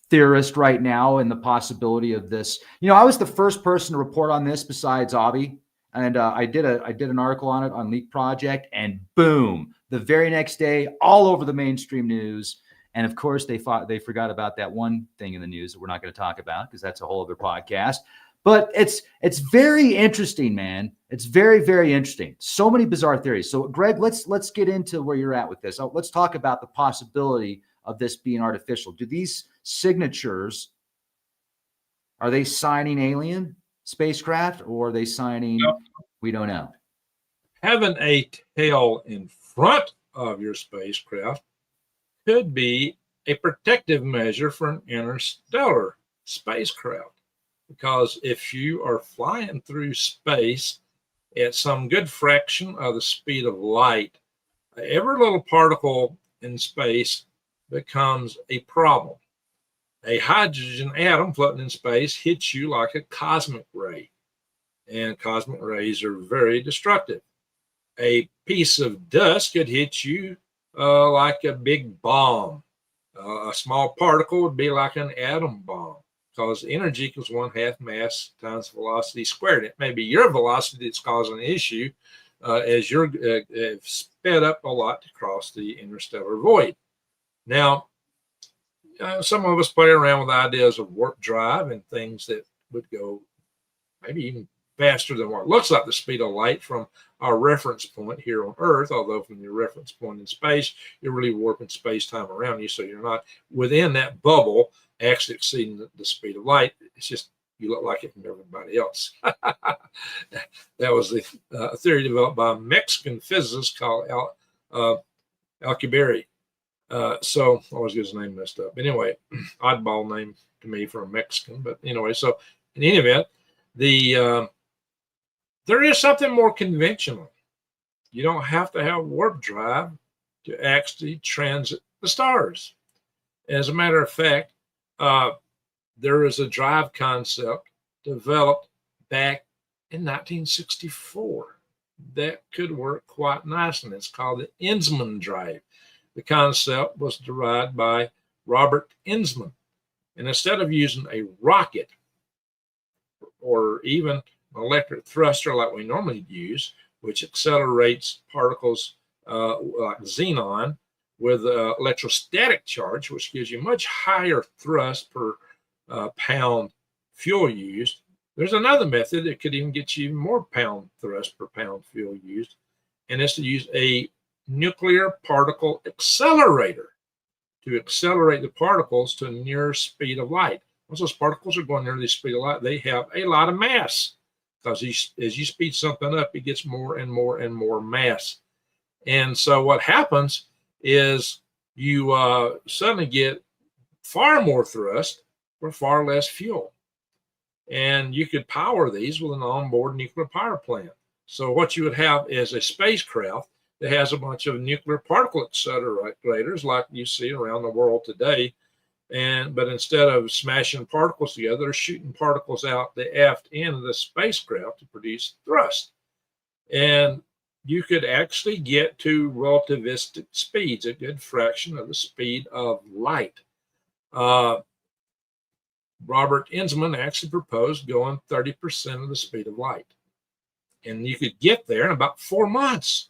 theorist right now in the possibility of this. You know, I was the first person to report on this besides Avi, and I did an article on it on Leak Project, and boom, the very next day, all over the mainstream news. And of course, they forgot about that one thing in the news that we're not going to talk about because that's a whole other podcast. But it's very interesting, man. It's very, very interesting. So many bizarre theories. So, Greg, let's get into where you're at with this. Let's talk about the possibility of this being artificial. Do these signatures, are they signing alien spacecraft, or are they signing? No. We don't know. Having a tail in front of your spacecraft could be a protective measure for an interstellar spacecraft. Because if you are flying through space at some good fraction of the speed of light, every little particle in space becomes a problem. A hydrogen atom floating in space hits you like a cosmic ray, and cosmic rays are very destructive. A piece of dust could hit you like a big bomb. A small particle would be like an atom bomb, because energy equals 1/2 mass times velocity squared. It may be your velocity that's causing the issue as you're sped up a lot to cross the interstellar void. Now, some of us play around with ideas of warp drive and things that would go maybe even faster than what looks like the speed of light from our reference point here on Earth, although from your reference point in space, you're really warping space-time around you, so you're not within that bubble actually exceeding the speed of light. It's just you look like it from everybody else. That was the theory developed by a Mexican physicist called Alcubierre. So I always get his name messed up. Anyway, oddball name to me for a Mexican. But anyway, so in any event, there is something more conventional. You don't have to have warp drive to actually transit the stars. As a matter of fact, there is a drive concept developed back in 1964 that could work quite nicely. It's called the Inzmann drive. The concept was derived by Robert Inzmann. And instead of using a rocket or even an electric thruster like we normally use, which accelerates particles like xenon with electrostatic charge, which gives you much higher thrust per pound fuel used, There's another method that could even get you even more pound thrust per pound fuel used, and it's to use a nuclear particle accelerator to accelerate the particles to a near speed of light. Once those particles are going near the speed of light, they have a lot of mass, because as you speed something up, it gets more and more and more mass. And so what happens is you suddenly get far more thrust for far less fuel. And you could power these with an onboard nuclear power plant. So what you would have is a spacecraft that has a bunch of nuclear particle accelerators like you see around the world today. But instead of smashing particles together, they're shooting particles out the aft end of the spacecraft to produce thrust. And you could actually get to relativistic speeds, a good fraction of the speed of light. Robert Enzmann actually proposed going 30% of the speed of light. And you could get there in about 4 months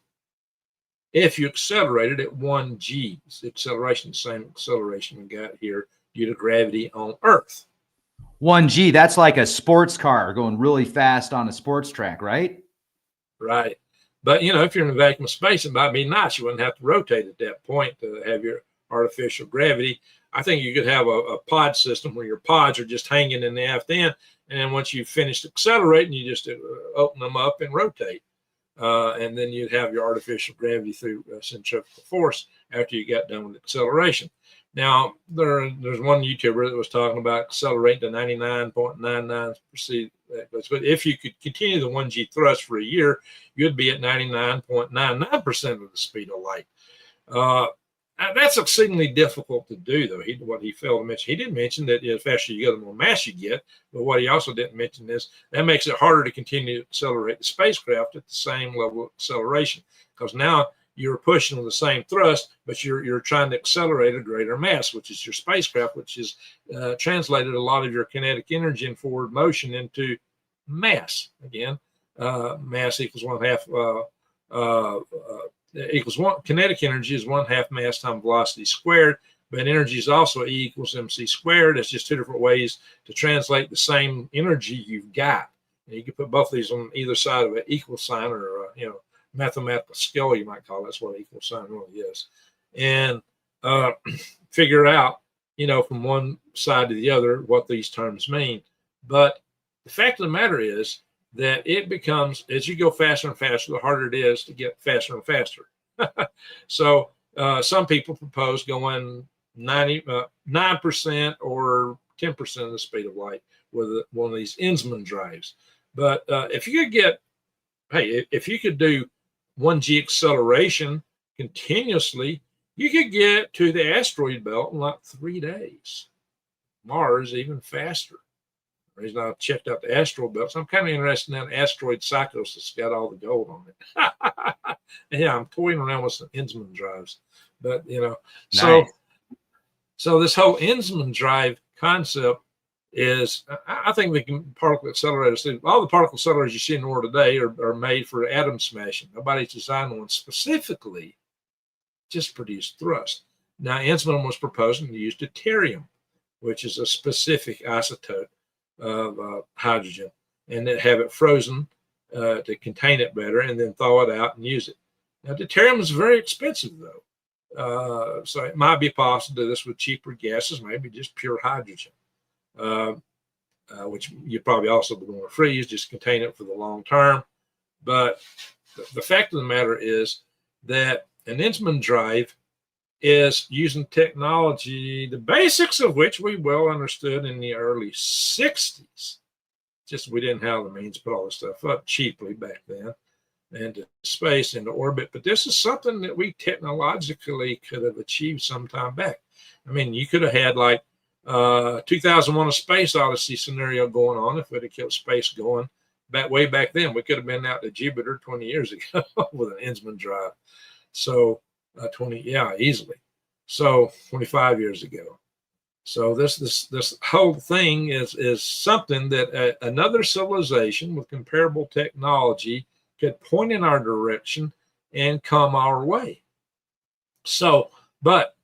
if you accelerated at 1 g. It's acceleration, the same acceleration we got here due to gravity on Earth. 1 g, that's like a sports car going really fast on a sports track, right? Right. But, you know, if you're in a vacuum of space, it might be nice. You wouldn't have to rotate at that point to have your artificial gravity. I think you could have a pod system where your pods are just hanging in the aft end. And then once you've finished accelerating, you just open them up and rotate. And then you'd have your artificial gravity through centrifugal force after you got done with acceleration. Now, there's one YouTuber that was talking about accelerating to 99.99%. But if you could continue the 1 g thrust for a year, you'd be at 99.99% of the speed of light. That's exceedingly difficult to do, though. What he failed to mention, he didn't mention that the faster you go, the more mass you get. But what he also didn't mention is that makes it harder to continue to accelerate the spacecraft at the same level of acceleration, because now you're pushing with the same thrust, but you're trying to accelerate a greater mass, which is your spacecraft, which is translated a lot of your kinetic energy and forward motion into mass. Again, mass equals 1/2. Equals one. Kinetic energy is 1/2 mass times velocity squared, but energy is also E equals mc squared. It's just two different ways to translate the same energy you've got. And you can put both of these on either side of an equal sign, or mathematical scale, you might call it. That's what an equal sign really is, and figure out, from one side to the other what these terms mean. But the fact of the matter is that it becomes, as you go faster and faster, the harder it is to get faster and faster. So some people propose going 99% or 10% of the speed of light with one of these Enzmann drives. But if you could do 1 g acceleration continuously, you could get to the asteroid belt in like 3 days. Mars even faster. The reason I checked out the asteroid belts, I'm kind of interested in that asteroid Psychos that's got all the gold on it. Yeah, I'm toying around with some Enzmann drives, but Nice. So this whole Enzmann drive concept is, I think the particle accelerators, all the particle accelerators you see in the world today are made for atom smashing. Nobody's designed one specifically just produce thrust. Now, Enzmann was proposing to use deuterium, which is a specific isotope of hydrogen, and then have it frozen to contain it better, and then thaw it out and use it. Now, deuterium is very expensive, though. So it might be possible to do this with cheaper gases, maybe just pure hydrogen, which you probably also want to freeze, just contain it for the long term. But the fact of the matter is that an Enzmann drive is using technology, the basics of which we well understood in the early 60s. Just we didn't have the means to put all this stuff up cheaply back then, into space, into orbit. But this is something that we technologically could have achieved some time back. I mean, you could have had like 2001: A Space Odyssey scenario going on if we'd have kept space going way back then. We could have been out to Jupiter 20 years ago with an Enzmann drive. So 20, easily. So 25 years ago. So this whole thing is something that another civilization with comparable technology could point in our direction and come our way. So, but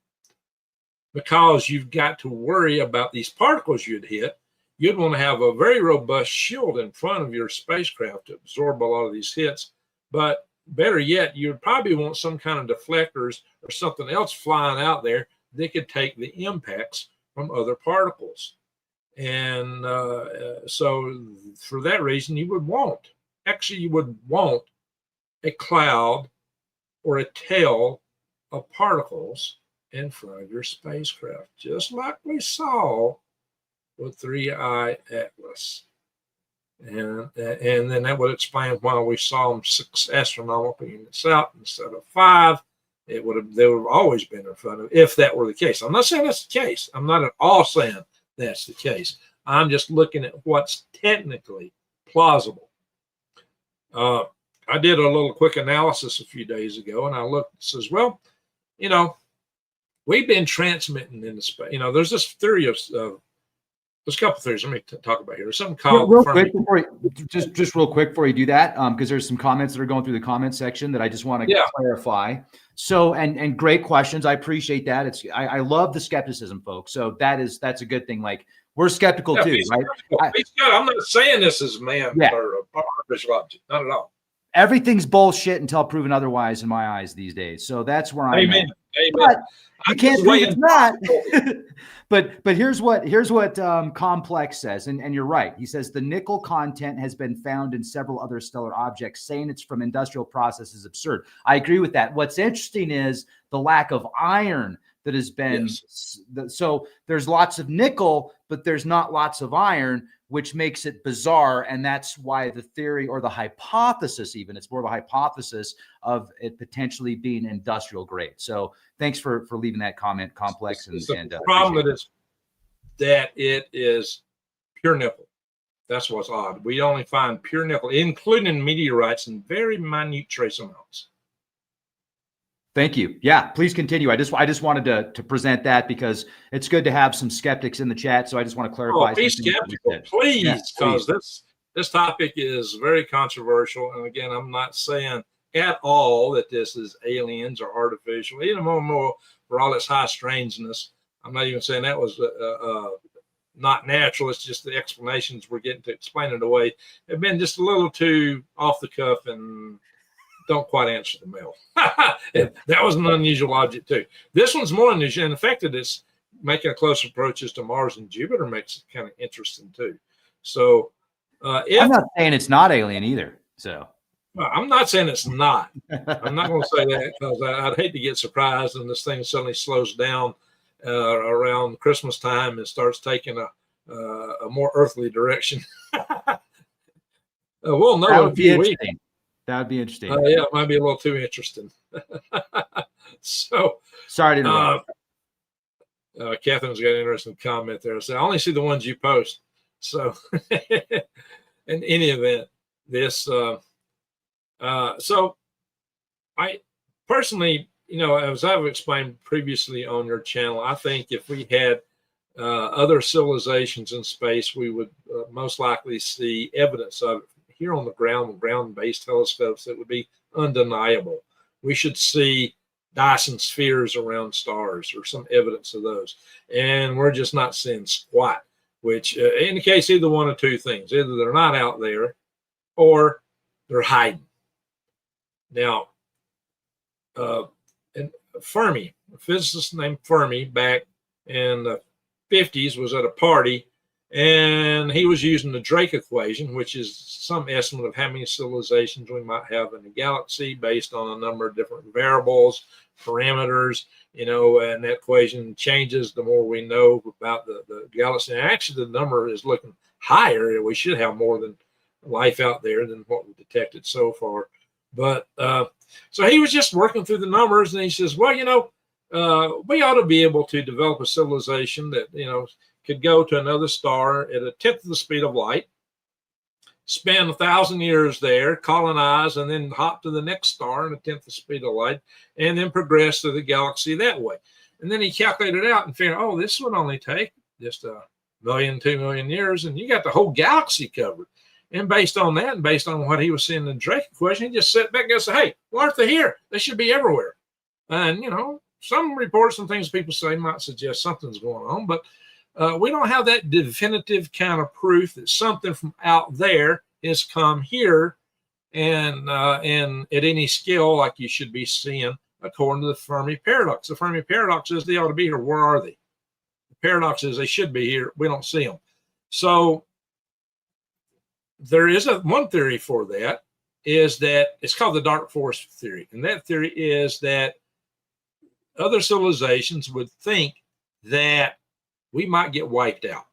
because you've got to worry about these particles you'd hit, you'd want to have a very robust shield in front of your spacecraft to absorb a lot of these hits. But better yet, you'd probably want some kind of deflectors or something else flying out there that could take the impacts from other particles. And so for that reason, you would want a cloud or a tail of particles in front of your spacecraft, just like we saw with Threeey Atlas. And then that would explain why we saw them 6 astronomical units out instead of 5. They would have always been in front of, if that were the case. I'm not saying that's the case. I'm not at all saying that's the case. I'm just looking at what's technically plausible. I did a little quick analysis a few days ago, and I looked and says, well, we've been transmitting in the space. There's this theory of there's a couple theories. Let me talk about here. There's something called real quick before you do that, because there's some comments that are going through the comment section that I just want to clarify. So, and great questions. I appreciate that. I love the skepticism, folks. So that's a good thing. Like, we're skeptical too, right? I'm not saying this is man or artificial object, not at all. Everything's bullshit until proven otherwise in my eyes these days. So that's where I'm Amen. at. But you can't prove it's not. but here's what Complex says, and you're right. He says the nickel content has been found in several other stellar objects. Saying it's from industrial process is absurd. I agree with that. What's interesting is the lack of iron that has been. Yes. So there's lots of nickel, but there's not lots of iron, which makes it bizarre. And that's why the theory, or the hypothesis, even, it's more of a hypothesis of it potentially being industrial grade. So thanks for leaving that comment, Complex. The problem that it is pure nickel. That's what's odd. We only find pure nickel, including meteorites, in very minute trace amounts. Thank you. Yeah, please continue. I just wanted to present that because it's good to have some skeptics in the chat. So I just want to clarify. Be skeptical, please, because this topic is very controversial. And again, I'm not saying at all that this is aliens or artificial. Even more for all its high strangeness. I'm not even saying that was not natural. It's just the explanations we're getting to explain it away have been just a little too off the cuff and don't quite answer the mail. That was an unusual object too. This one's more unusual. And the fact that it's making a close approaches to Mars and Jupiter makes it kind of interesting too. So I'm not saying it's not alien either. So I'm not saying it's not. I'm not going to say that because I'd hate to get surprised and this thing suddenly slows down around Christmas time and starts taking a more earthly direction. We'll know in a few weeks. That would be interesting. Yeah, it might be a little too interesting. So sorry to interrupt. Catherine's got an interesting comment there. So I only see the ones you post. So in any event, this so I personally, as I've explained previously on your channel, I think if we had other civilizations in space, we would most likely see evidence of it here on the ground with ground-based telescopes that would be undeniable. We should see Dyson spheres around stars or some evidence of those. And we're just not seeing squat, which indicates either one of two things. Either they're not out there or they're hiding. Now, and Fermi, a physicist named Fermi back in the 50s was at a party, and he was using the Drake equation, which is some estimate of how many civilizations we might have in the galaxy based on a number of different variables, parameters, and that equation changes the more we know about the galaxy. And actually, the number is looking higher. We should have more than life out there than what we've detected so far. But so he was just working through the numbers, and he says, well, we ought to be able to develop a civilization that, could go to another star at a tenth of the speed of light, spend 1,000 years there, colonize, and then hop to the next star at a tenth the speed of light, and then progress through the galaxy that way. And then he calculated it out and figured, oh, this would only take just 1 million, 2 million years, and you got the whole galaxy covered. And based on that, and based on what he was seeing in the Drake equation, he just sat back and said, hey, why aren't they here? They should be everywhere. And, some reports and things people say might suggest something's going on, but we don't have that definitive kind of proof that something from out there has come here and at any scale like you should be seeing according to the Fermi paradox. The Fermi paradox is they ought to be here. Where are they? The paradox is they should be here. We don't see them. So there is one theory for that, is that it's called the dark force theory. And that theory is that other civilizations would think that we might get wiped out,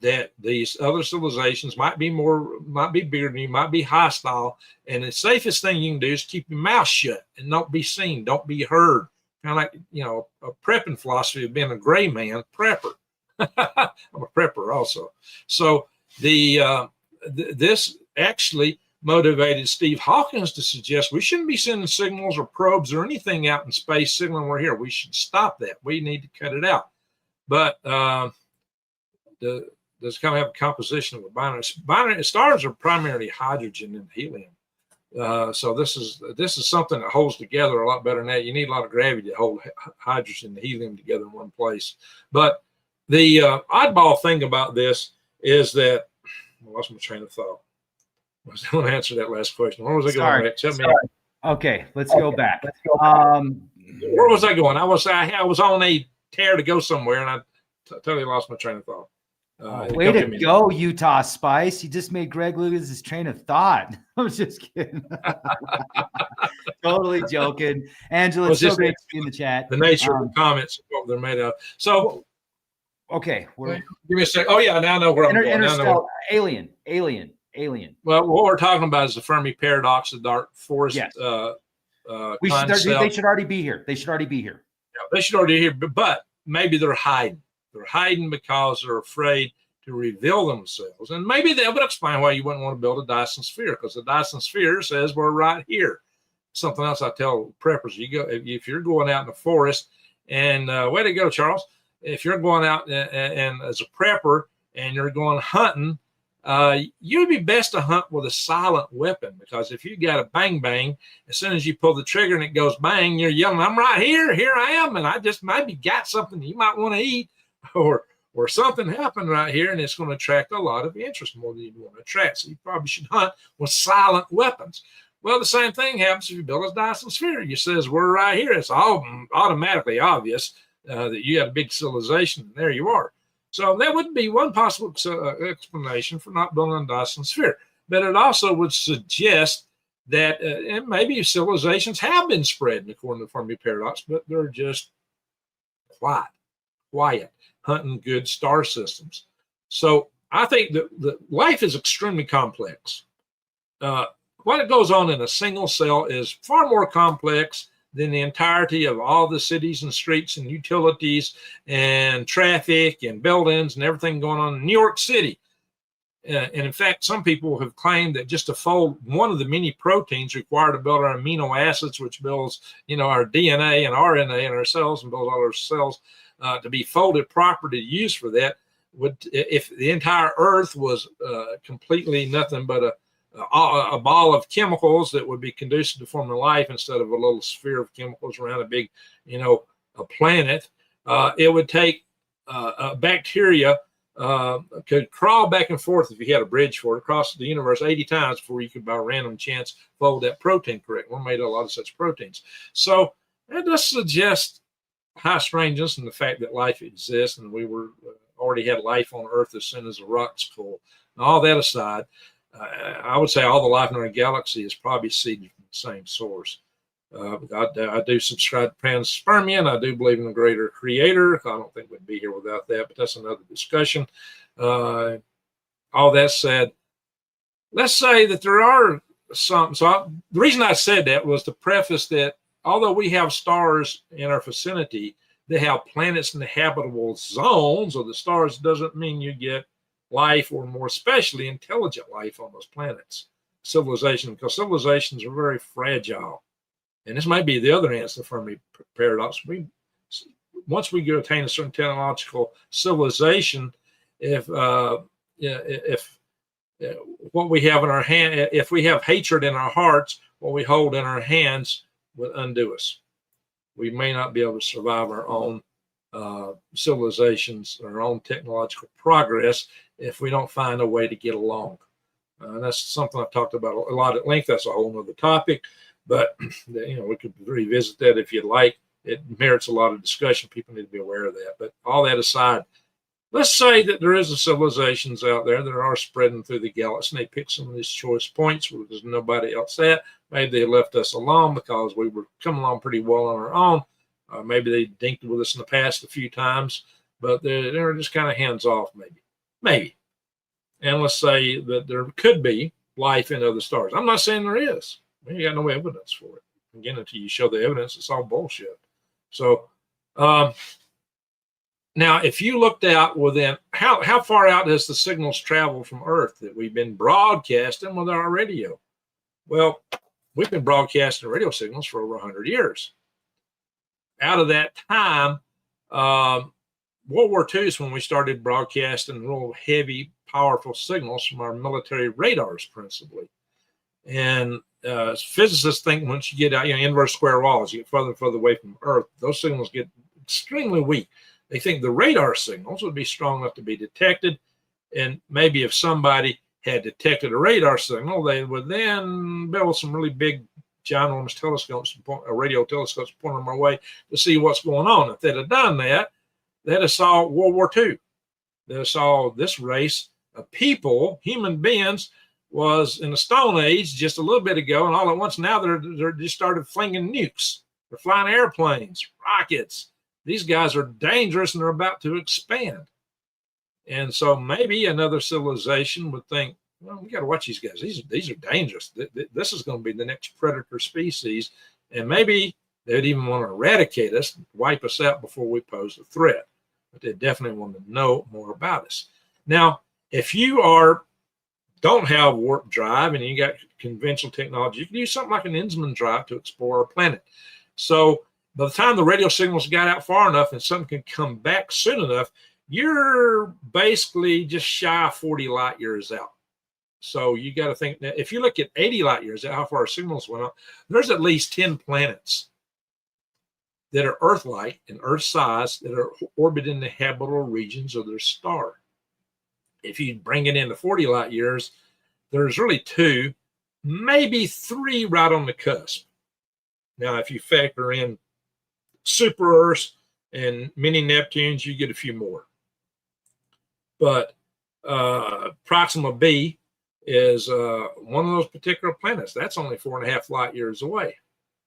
that these other civilizations might be bigger than you, might be hostile. And the safest thing you can do is keep your mouth shut and don't be seen, don't be heard. Kind of like, you know, a prepping philosophy of being a gray man prepper. I'm a prepper also. So this actually motivated Steve Hawkins to suggest we shouldn't be sending signals or probes or anything out in space signaling we're here. We should stop that. We need to cut it out. But does kind of have a composition with binary stars are primarily hydrogen and helium. So this is something that holds together a lot better than that. You need a lot of gravity to hold hydrogen and helium together in one place. But the oddball thing about this is that I lost my train of thought. I was going to answer that last question. Where was I going back? Okay, let's go back. Where was I going? I was on a tear to go somewhere, and I totally lost my train of thought. Way to go, Utah Spice. You just made Greg lose his train of thought. I was just kidding. Totally joking. Angela, it's so great to see you in the chat. The nature of the comments, what they're made of. So, okay. Give me a second. Oh, yeah, now I know where I'm going. Alien. Well, what we're talking about is the Fermi paradox, the dark force yes. concept. They should already be here. Yeah, they should already be here, but maybe they're hiding. They're hiding because they're afraid to reveal themselves. And maybe that would explain why you wouldn't want to build a Dyson sphere, because the Dyson sphere says we're right here. Something else I tell preppers, if you're going out in the forest, and way to go, Charles. If you're going out and as a prepper and you're going hunting, you'd be best to hunt with a silent weapon, because if you got a bang bang, as soon as you pull the trigger and it goes bang, you're yelling, "I'm right here, here I am, and I just maybe got something you might want to eat," or something happened right here, and it's going to attract a lot of interest, more than you want to attract. So you probably should hunt with silent weapons. Well, the same thing happens if you build a Dyson sphere. You says we're right here. It's all automatically obvious that you got a big civilization, and there you are. So that would be one possible explanation for not building a Dyson sphere. But it also would suggest that maybe civilizations have been spread according to the Fermi paradox, but they're just quiet, hunting good star systems. So I think that life is extremely complex. What goes on in a single cell is far more complex than the entirety of all the cities and streets and utilities and traffic and buildings and everything going on in New York City. And in fact, some people have claimed that just to fold one of the many proteins required to build our amino acids, which builds, our DNA and RNA in our cells and builds all our cells, to be folded properly to use for that, if the entire Earth was completely nothing but a ball of chemicals that would be conducive to forming life instead of a little sphere of chemicals around a big, a planet, it would take bacteria could crawl back and forth if you had a bridge for it across the universe 80 times before you could by random chance fold that protein correct. We're made of a lot of such proteins. So that does suggest high strangeness in the fact that life exists, and we were already had life on Earth as soon as the rocks cooled. And all that aside, I would say all the life in our galaxy is probably seeded from the same source. I do subscribe to panspermia, and I do believe in a greater creator. I don't think we'd be here without that, but that's another discussion. All that said, let's say that there are some. The reason I said that was to preface that although we have stars in our vicinity, they have planets in the habitable zones of the stars, doesn't mean you get life, or more especially intelligent life on those planets. Civilization, because civilizations are very fragile. And this might be the other answer for me paradox. Once we attain a certain technological civilization, if what we have in our hand, if we have hatred in our hearts, what we hold in our hands would undo us. We may not be able to survive our own civilizations, our own technological progress, if we don't find a way to get along. That's something I've talked about a lot at length. That's a whole other topic, but we could revisit that if you'd like. It merits a lot of discussion. People need to be aware of that. But all that aside, let's say that there is a civilizations out there that are spreading through the galaxy, and they pick some of these choice points where there's nobody else at. Maybe they left us alone because we were coming along pretty well on our own. Maybe they dinked with us in the past a few times, but they're just kind of hands off, maybe. And let's say that there could be life in other stars. I'm not saying there is. We got no evidence for it. Again, until you show the evidence, it's all bullshit. So now, if you looked out within, how far out does the signals travel from Earth that we've been broadcasting with our radio? Well, we've been broadcasting radio signals for over 100 years. Out of that time, World War II is when we started broadcasting real heavy, powerful signals from our military radars, principally. And physicists think once you get out, inverse square laws, you get further and further away from Earth, those signals get extremely weak. They think the radar signals would be strong enough to be detected. And maybe if somebody had detected a radar signal, they would then build some really big, ginormous telescopes, radio telescopes, point them our way to see what's going on. If they'd have done that, they'd have saw World War II. They'd have saw this race of people, human beings, was in the Stone Age just a little bit ago, and all at once now they're just started flinging nukes. They're flying airplanes, rockets. These guys are dangerous and they're about to expand. And so maybe another civilization would think, well, we got to watch these guys. These are dangerous. This is going to be the next predator species, and maybe they'd even want to eradicate us, wipe us out before we pose a threat. But they definitely want to know more about us. Now, if you don't have warp drive and you got conventional technology, you can use something like an Instrument drive to explore our planet. So by the time the radio signals got out far enough and something can come back soon enough, you're basically just shy of 40 light years out. So you got to think that if you look at 80 light years out, how far our signals went up, there's at least 10 planets that are Earth-like and Earth-size that are orbiting the habitable regions of their star. If you bring it into 40 light years, there's really 2, maybe 3 right on the cusp. Now, if you factor in super Earths and mini Neptunes, you get a few more. But Proxima b is one of those particular planets. That's only 4.5 light years away.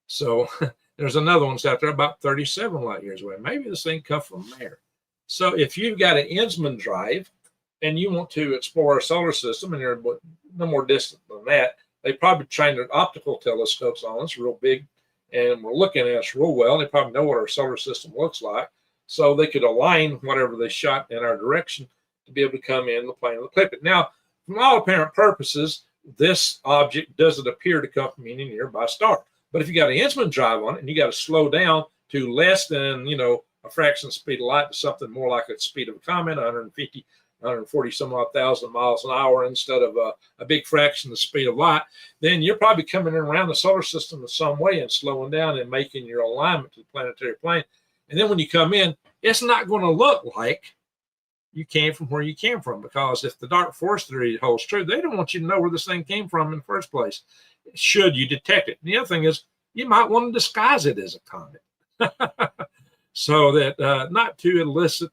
So there's another one out there about 37 light years away. Maybe this thing comes from there. So if you've got an Instrument drive and you want to explore our solar system, and you're no more distant than that, they probably trained their optical telescopes on us real big, and we're looking at us real well. They probably know what our solar system looks like, so they could align whatever they shot in our direction to be able to come in the plane of the clip it. Now, from all apparent purposes, this object doesn't appear to come from any nearby star. But if you got an Instrument drive on it and you got to slow down to less than, a fraction of the speed of light, to something more like the speed of a comet, 150, 140 some odd thousand miles an hour instead of a big fraction of the speed of light, then you're probably coming in around the solar system in some way and slowing down and making your alignment to the planetary plane. And then when you come in, it's not going to look like you came from where you came from, because if the dark force theory holds true, they don't want you to know where this thing came from in the first place, should you detect it. And the other thing is, you might want to disguise it as a comet so that not to elicit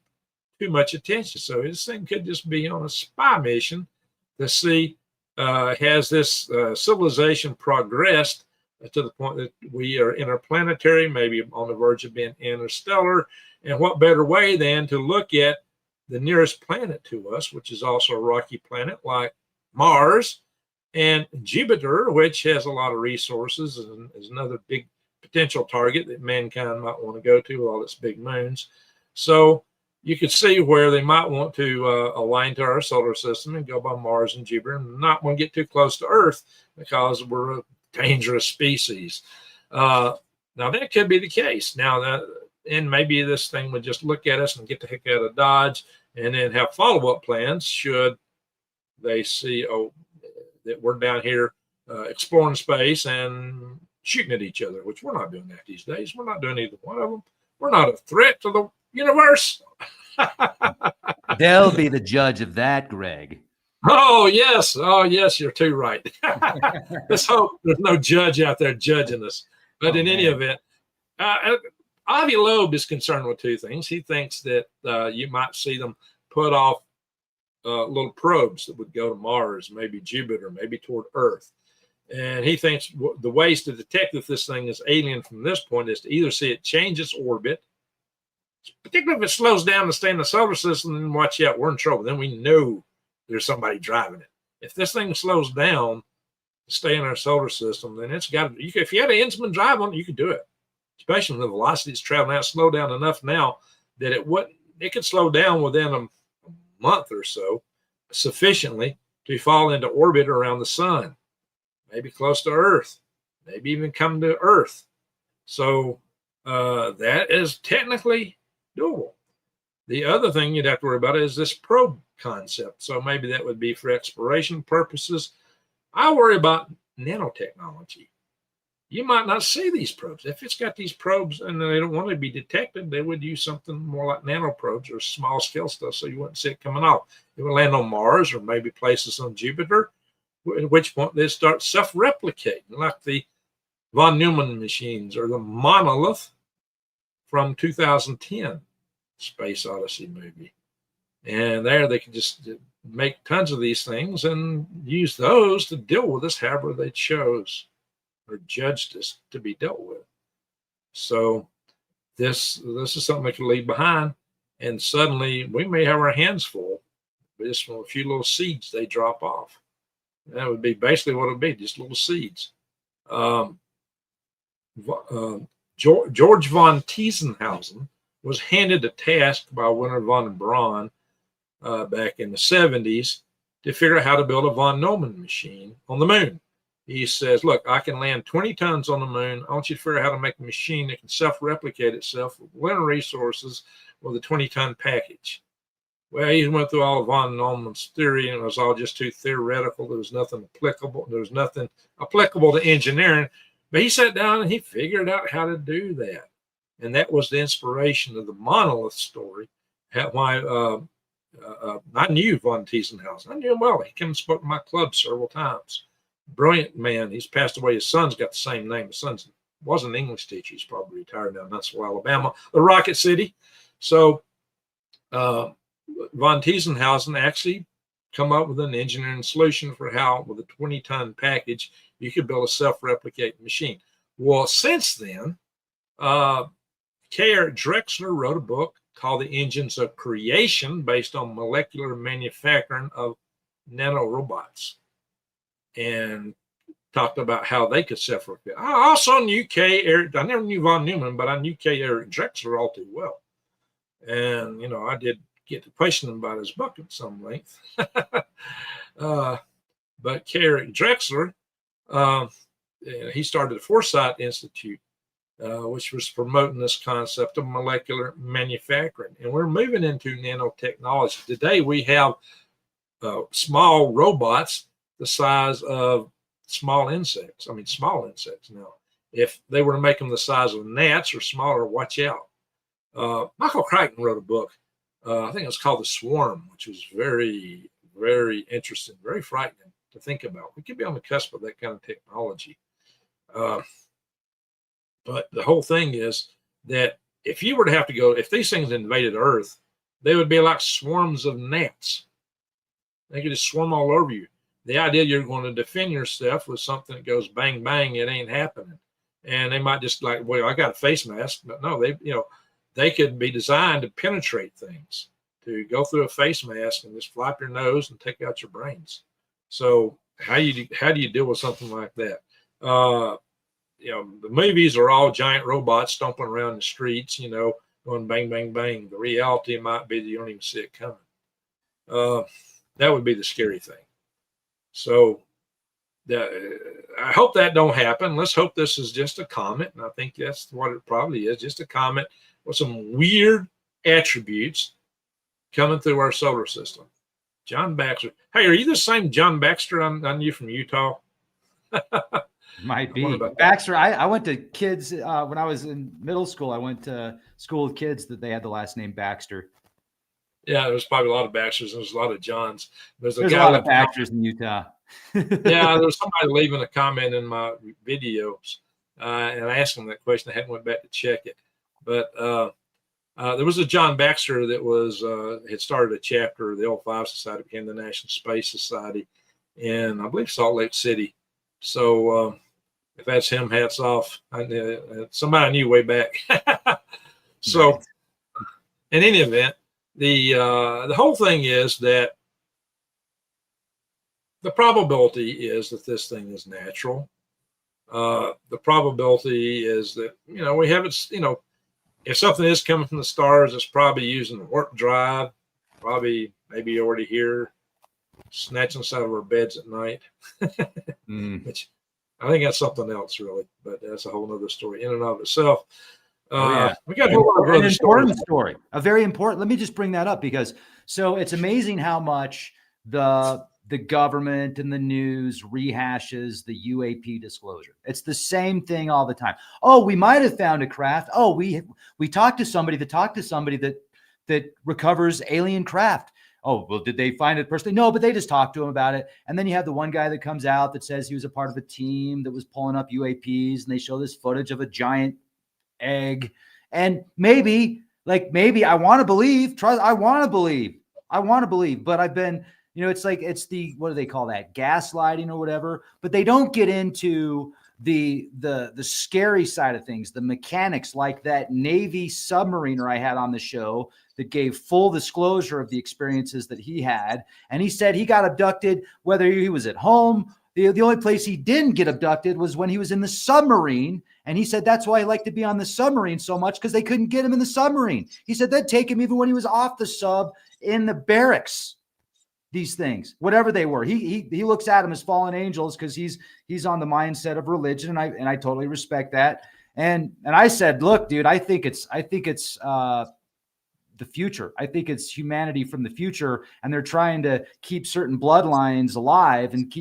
too much attention. So this thing could just be on a spy mission to see, has this civilization progressed to the point that we are interplanetary, maybe on the verge of being interstellar. And what better way than to look at the nearest planet to us, which is also a rocky planet like Mars, and Jupiter, which has a lot of resources and is another big potential target that mankind might want to go to with all its big moons. So you could see where they might want to align to our solar system and go by Mars and Jupiter, and not want to get too close to Earth because we're a dangerous species. Now, that could be the case. Now, and maybe this thing would just look at us and get the heck out of Dodge, and then have follow-up plans should they see, that we're down here exploring space and shooting at each other, which we're not doing that these days. We're not doing either one of them. We're not a threat to the universe. They'll be the judge of that, Greg. Oh, yes. Oh, yes, you're too right. Let's hope there's no judge out there judging us. But in any event, Avi Loeb is concerned with two things. He thinks that you might see them put off little probes that would go to Mars, maybe Jupiter, maybe toward Earth. And he thinks the ways to detect if this thing is alien from this point is to either see it change its orbit, particularly if it slows down to stay in the solar system, then watch out, we're in trouble. Then we know there's somebody driving it. If this thing slows down to stay in our solar system, then it's got to, if you had an instrument drive on it, you could do it. Especially when the velocity is traveling out, slow down enough now that it could slow down within a month or so sufficiently to fall into orbit around the sun, maybe close to Earth, maybe even come to Earth. So that is technically doable. The other thing you'd have to worry about is this probe concept. So maybe that would be for exploration purposes. I worry about nanotechnology. You might not see these probes. If it's got these probes and they don't want to be detected, they would use something more like nanoprobes or small scale stuff so you wouldn't see it coming off. It would land on Mars or maybe places on Jupiter, at which point they start self-replicating, like the von Neumann machines or the monolith from 2010 Space Odyssey movie. And there they could just make tons of these things and use those to deal with us however they chose or judged us to be dealt with. So this is something we can leave behind, and suddenly we may have our hands full just from a few little seeds they drop off. That would be basically what it would be, just little seeds. George von Tiesenhausen was handed a task by Wernher von Braun back in the 70s to figure out how to build a von Neumann machine on the moon. He says, look, I can land 20 tons on the moon. I want you to figure out how to make a machine that can self-replicate itself with limited resources with a 20-ton package. Well, he went through all of von Neumann's theory, and it was all just too theoretical. There was nothing applicable. There was nothing applicable to engineering. But he sat down and he figured out how to do that. And that was the inspiration of the monolith story. Why I knew von Tiesenhausen. I knew him well. He came and spoke to my club several times. Brilliant man. He's passed away. His son's got the same name. His son was an English teacher. He's probably retired now in Huntsville, Alabama, the Rocket City. So von Tiesenhausen actually come up with an engineering solution for how, with a 20-ton package, you could build a self-replicating machine. Well, since then, K.R. Drexler wrote a book called The Engines of Creation based on molecular manufacturing of nanorobots, and talked about how they could self-replicate. I also knew I never knew von Neumann, but I knew K.R. Drexler all too well. And, you know, I did get to question him about his book at some length. But K.R. Drexler, he started the Foresight Institute, which was promoting this concept of molecular manufacturing. And we're moving into nanotechnology. Today, we have small robots the size of small insects. I mean, small insects now. If they were to make them the size of gnats or smaller, watch out. Michael Crichton wrote a book. I think it was called The Swarm, which was very, very interesting, very frightening to think about. We could be on the cusp of that kind of technology. But the whole thing is that if you were to have to go, if these things invaded Earth, they would be like swarms of gnats. They could just swarm all over you. The idea you're going to defend yourself with something that goes bang, bang, it ain't happening. And they might just like, well, I got a face mask, but no, they could be designed to penetrate things, to go through a face mask and just flap your nose and take out your brains. So how do you deal with something like that? The movies are all giant robots stomping around the streets, going bang, bang, bang. The reality might be that you don't even see it coming. That would be the scary thing. So I hope that don't happen. Let's hope this is just a comet. And I think that's what it probably is, just a comet with some weird attributes coming through our solar system. John Baxter. Hey, are you the same John Baxter I knew from Utah? Might be. Baxter, I went to kids when I was in middle school. I went to school with kids that they had the last name Baxter. Yeah, there's probably a lot of Baxters. There's a lot of Johns. There's a lot of Baxters in Utah. Yeah, there's somebody leaving a comment in my videos, and I asked them that question. I hadn't went back to check it, but there was a John Baxter that was had started a chapter of the L5 Society, became the National Space Society, in I believe Salt Lake City. So if that's him, hats off. Somebody I knew way back. So, right. In any event, the whole thing is that the probability is that this thing is natural. The probability is that, we haven't, if something is coming from the stars, it's probably using the warp drive, maybe already here, snatching us out of our beds at night. Which I think that's something else, really, but that's a whole other story in and of itself. We got a whole lot of an important story, a very important. Let me just bring that up because it's amazing how much the government and the news rehashes the UAP disclosure. It's the same thing all the time. Oh, we might have found a craft. Oh, we talked to somebody that recovers alien craft. Oh, well, did they find it personally? No, but they just talked to him about it. And then you have the one guy that comes out that says he was a part of a team that was pulling up UAPs, and they show this footage of a giant egg. And maybe I want to believe, but I've been, it's the, what do they call that? Gaslighting or whatever, but they don't get into the scary side of things, the mechanics, like that Navy submariner I had on the show that gave full disclosure of the experiences that he had. And he said he got abducted, whether he was at home. The only place he didn't get abducted was when he was in the submarine. And he said that's why he liked to be on the submarine so much, because they couldn't get him in the submarine. He said they'd take him even when he was off the sub in the barracks. These things, whatever they were, he looks at them as fallen angels because he's on the mindset of religion, and I totally respect that. And I said, look, dude, I think it's the future. I think it's humanity from the future, and they're trying to keep certain bloodlines alive and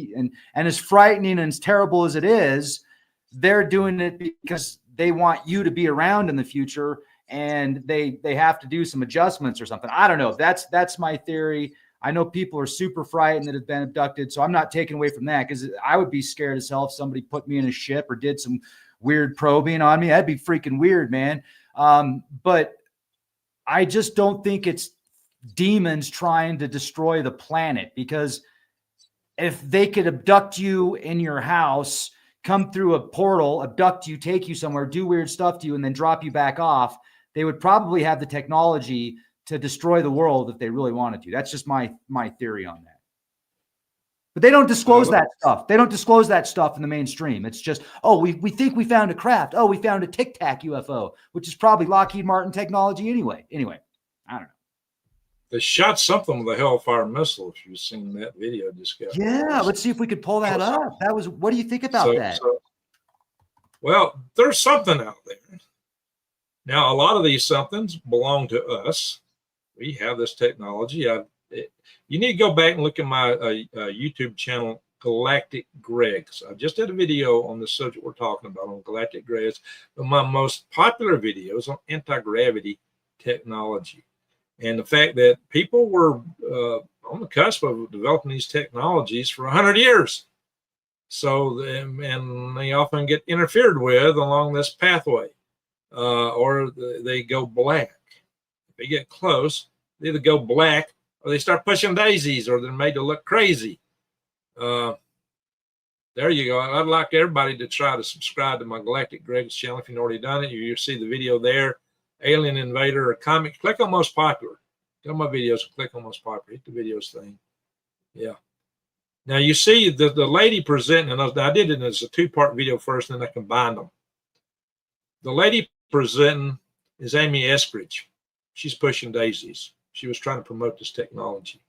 as frightening and as terrible as it is, they're doing it because they want you to be around in the future, and they have to do some adjustments or something. I don't know. That's my theory. I know people are super frightened that have been abducted, so I'm not taking away from that, because I would be scared as hell if somebody put me in a ship or did some weird probing on me. That'd be freaking weird, man. But I just don't think it's demons trying to destroy the planet, because if they could abduct you in your house, come through a portal, abduct you, take you somewhere, do weird stuff to you, and then drop you back off, they would probably have the technology to destroy the world if they really wanted to. That's just my theory on that. But they don't disclose that stuff. They don't disclose that stuff in the mainstream. It's just, oh, we think we found a craft. Oh, we found a Tic Tac UFO, which is probably Lockheed Martin technology anyway. Anyway, I don't know. They shot something with a Hellfire missile, if you've seen that video just got. Yeah, let's see if we could pull that up. What do you think about that? Well, there's something out there. Now, a lot of these somethings belong to us. We have this technology. You need to go back and look at my YouTube channel, Galactic Gregs. I just did a video on the subject we're talking about on Galactic Gregs, but my most popular videos on anti-gravity technology. And the fact that people were on the cusp of developing these technologies for 100 years. So, and they often get interfered with along this pathway, or they go black. If they get close, they either go black or they start pushing daisies, or they're made to look crazy. There you go. I'd like everybody to try to subscribe to my Galactic Greg's channel if you've already done it. You see the video there, Alien Invader or Comet. Click on most popular. Go to my videos and click on most popular. Hit the videos thing. Yeah. Now you see the lady presenting, and I did it as a two-part video first, and then I combined them. The lady presenting is Amy Eskridge. She's pushing daisies. She was trying to promote this technology.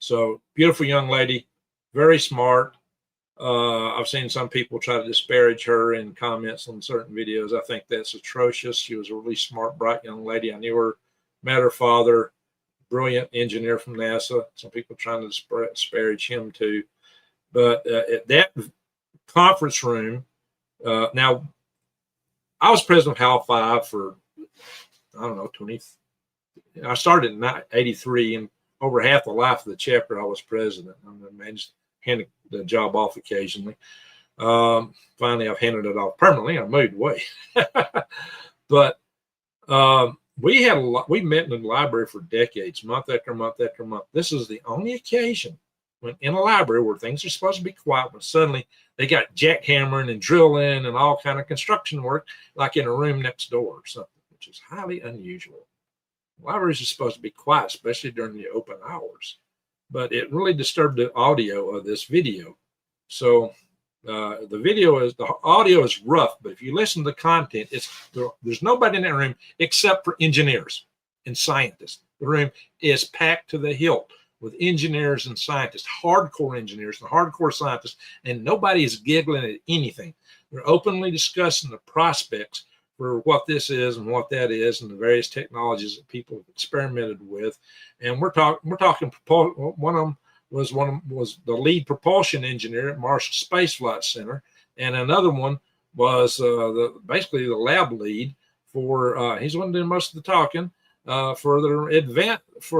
So beautiful young lady, very smart. I've seen some people try to disparage her in comments on certain videos. I think that's atrocious. She was a really smart, bright young lady. I knew her, met her father, brilliant engineer from NASA. Some people trying to disparage him too. But that conference room. Now, I was president of HAL 5 for, I don't know, 20. I started in 83, and over half the life of the chapter, I was president. I managed to hand the job off occasionally. Finally, I've handed it off permanently. I moved away. But we met in the library for decades, month after month after month. This is the only occasion when in a library where things are supposed to be quiet, when suddenly they got jackhammering and drilling and all kind of construction work, like in a room next door or something, which is highly unusual. Libraries are supposed to be quiet, especially during the open hours, but it really disturbed the audio of this video. So the audio is rough, but if you listen to the content, there's nobody in that room except for engineers and scientists. The room is packed to the hilt with engineers and scientists, hardcore engineers and hardcore scientists, and nobody is giggling at anything. They're openly discussing the prospects for what this is and what that is, and the various technologies that people have experimented with. And we're talking. One of them was the lead propulsion engineer at Marshall Space Flight Center, and another one was basically the lab lead for. He's the one doing most of the talking for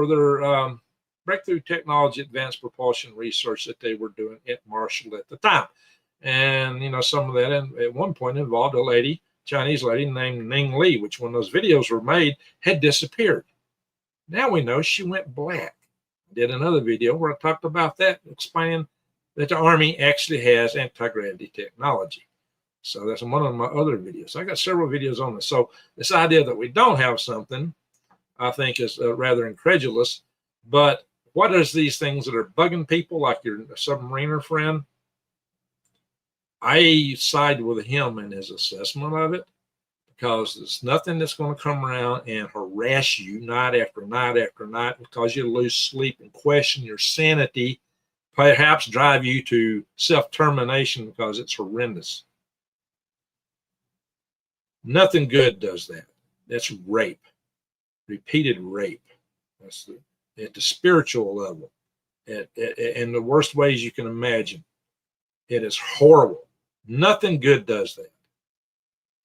their breakthrough technology advanced propulsion research that they were doing at Marshall at the time. And some of that at one point involved a Chinese lady named Ning Li, which when those videos were made had disappeared. Now we know she went black. Did another video where I talked about that, explaining that the Army actually has anti-gravity technology. So that's one of my other videos. I got several videos on this. So this idea that we don't have something, I think, is rather incredulous. But what is these things that are bugging people, like your submariner friend? I side with him in his assessment of it, because there's nothing that's going to come around and harass you night after night after night, because you lose sleep and question your sanity, perhaps drive you to self-termination because it's horrendous. Nothing good does that. That's rape, repeated rape. That's at the spiritual level, in the worst ways you can imagine. It is horrible. Nothing good does that.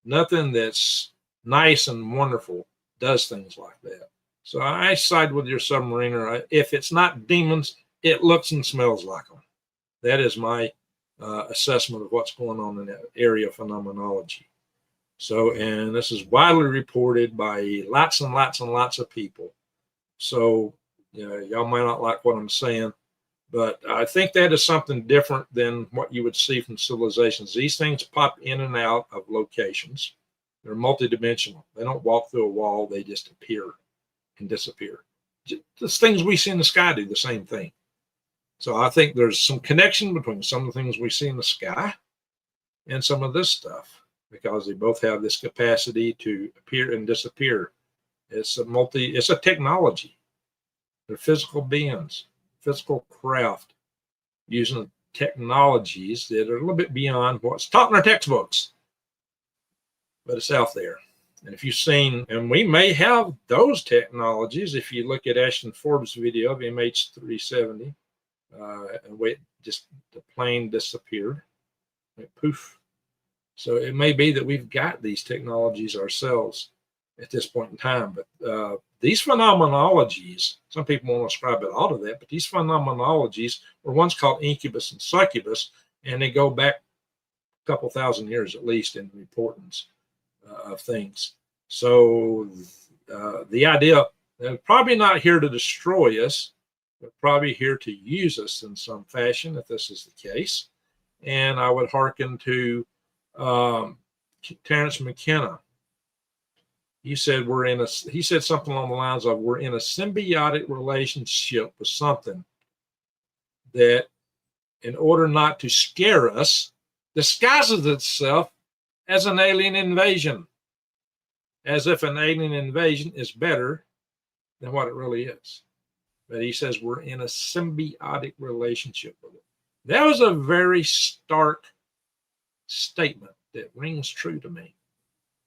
Nothing that's nice and wonderful does things like that. So I side with your submariner. If it's not demons, it looks and smells like them. That is my assessment of what's going on in that area of phenomenology. So, and this is widely reported by lots and lots and lots of people. So, y'all might not like what I'm saying, but I think that is something different than what you would see from civilizations. These things pop in and out of locations. They're multidimensional. They don't walk through a wall. They just appear and disappear. The things we see in the sky do the same thing. So I think there's some connection between some of the things we see in the sky and some of this stuff, because they both have this capacity to appear and disappear. It's a technology. They're physical beings, physical craft, using technologies that are a little bit beyond what's taught in our textbooks, but it's out there. And if you've seen, and we may have those technologies, if you look at Ashton Forbes' video of MH370, and the plane disappeared, like poof. So it may be that we've got these technologies ourselves at this point in time, but these phenomenologies, some people won't ascribe it all to that, but these phenomenologies were once called incubus and succubus, and they go back a couple thousand years at least in the importance of things. So the idea, they're probably not here to destroy us, but probably here to use us in some fashion, if this is the case. And I would hearken to Terence McKenna. He said he said something along the lines of, we're in a symbiotic relationship with something that, in order not to scare us, disguises itself as an alien invasion, as if an alien invasion is better than what it really is. But he says we're in a symbiotic relationship with it. That was a very stark statement that rings true to me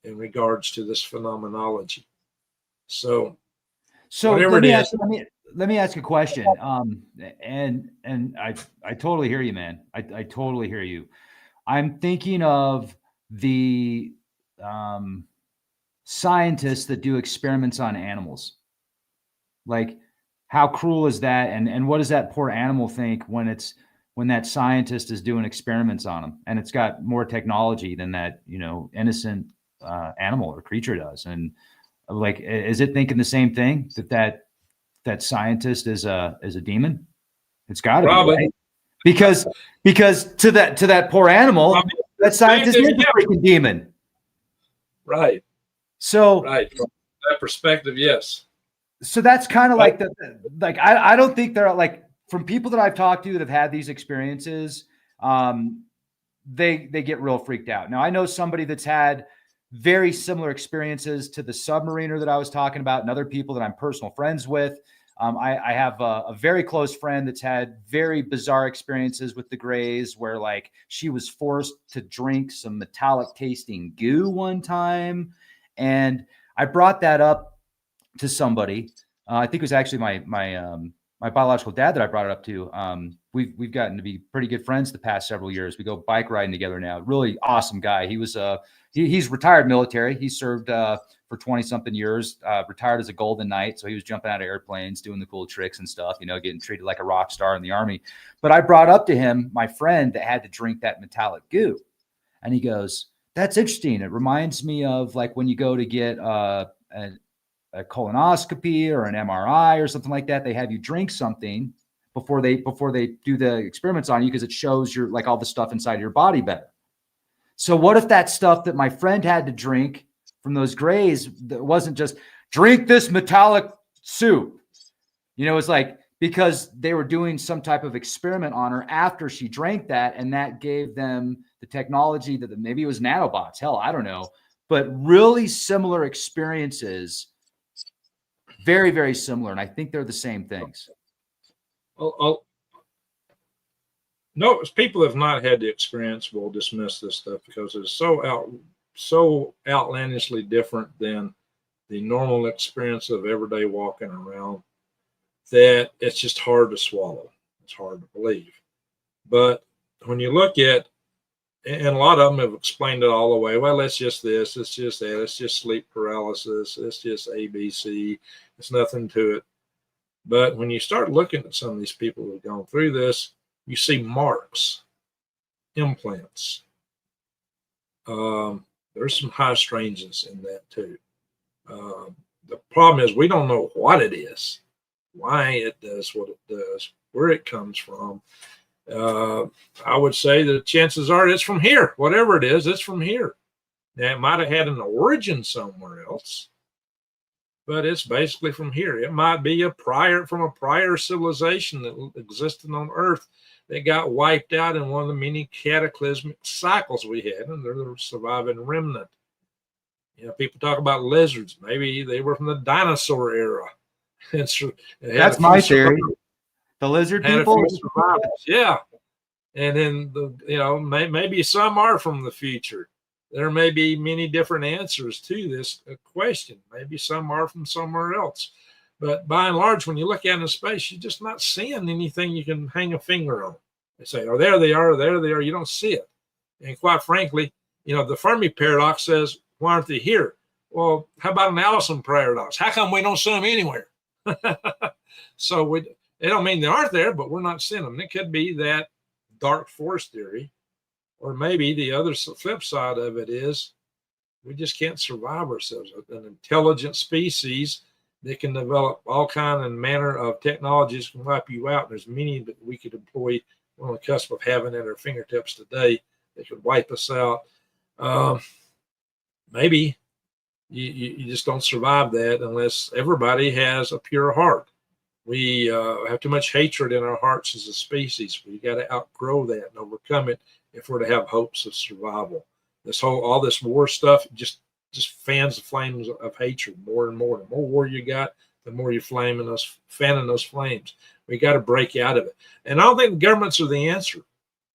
in regards to this phenomenology. So let me ask a question. And I totally hear you, man. I totally hear you. I'm thinking of the scientists that do experiments on animals. Like, how cruel is that? And what does that poor animal think when that scientist is doing experiments on them, and it's got more technology than that, innocent animal or creature does? And like, is it thinking the same thing, that scientist is a demon? It's got to be, right? Because to that poor animal, that scientist is a freaking demon. Right. So right, from that perspective, yes. So that's kind of like I don't think they're like, from people that I've talked to that have had these experiences, they get real freaked out. Now, I know somebody that's had very similar experiences to the submariner that I was talking about, and other people that I'm personal friends with. I have a very close friend that's had very bizarre experiences with the Greys, where like she was forced to drink some metallic tasting goo one time. And I brought that up to somebody. I think it was actually my biological dad that I brought it up to. We've gotten to be pretty good friends the past several years. We go bike riding together now. Really awesome guy. He was he's retired military. He served for 20 something years, retired as a Golden Knight. So he was jumping out of airplanes, doing the cool tricks and stuff, getting treated like a rock star in the Army. But I brought up to him my friend that had to drink that metallic goo. And he goes, "That's interesting. It reminds me of like when you go to get a colonoscopy or an MRI or something like that. They have you drink something before they do the experiments on you, because it shows your like all the stuff inside your body better." So what if that stuff that my friend had to drink from those Greys, that wasn't just drink this metallic soup? It's like, because they were doing some type of experiment on her after she drank that, and that gave them the technology that maybe it was nanobots. Hell, I don't know. But really similar experiences, very, very similar. And I think they're the same things. No, people have not had the experience will dismiss this stuff because it's so outlandishly different than the normal experience of everyday walking around that it's just hard to swallow. It's hard to believe. But when you look at, and a lot of them have explained it all the way, well, it's just this, it's just that, it's just sleep paralysis, it's just ABC, it's nothing to it. But when you start looking at some of these people who have gone through this, you see marks, implants. There's some high strangeness in that too. The problem is we don't know what it is, why it does what it does, where it comes from. I would say the chances are it's from here. Whatever it is, it's from here. Now, it might have had an origin somewhere else, but it's basically from here. It might be from a prior civilization that existed on Earth that got wiped out in one of the many cataclysmic cycles we had, and they're the surviving remnant. People talk about lizards. Maybe they were from the dinosaur era. That's my theory. The lizard people? Yeah. And then, maybe some are from the future. There may be many different answers to this question. Maybe some are from somewhere else. But by and large, when you look out in space, you're just not seeing anything you can hang a finger on. They say, oh, there they are, there they are. You don't see it. And quite frankly, the Fermi paradox says, why aren't they here? Well, how about an Allison paradox? How come we don't see them anywhere? So it don't mean they aren't there, but we're not seeing them. It could be that dark force theory, or maybe the other flip side of it is we just can't survive ourselves. An intelligent species that can develop all kind and manner of technologies can wipe you out. There's many that we could employ. We're on the cusp of having at our fingertips today that could wipe us out. Maybe you just don't survive that unless everybody has a pure heart. We have too much hatred in our hearts as a species. We got to outgrow that and overcome it if we're to have hopes of survival. All this war stuff just fans the flames of hatred more and more. The more war you got, the more you're fanning those flames. We got to break out of it. And I don't think governments are the answer.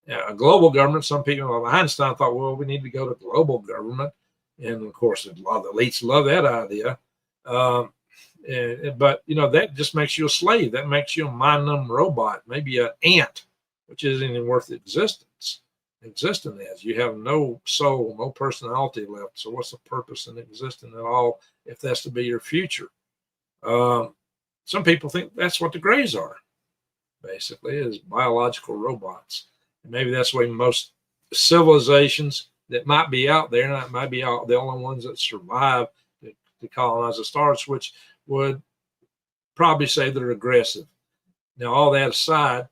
A global government, some people, Einstein thought, well, we need to go to global government. And of course, a lot of the elites love that idea. But that just makes you a slave. That makes you a mind-numb robot, maybe an ant, which isn't even worth existence. existing as? You have no soul, no personality left. So what's the purpose in existing at all if that's to be your future? Some people think that's what the grays are, basically, is biological robots. And maybe that's the way most civilizations that might be out there, and that might be the only ones that survive to colonize the stars, which would probably say they're aggressive. Now, all that aside,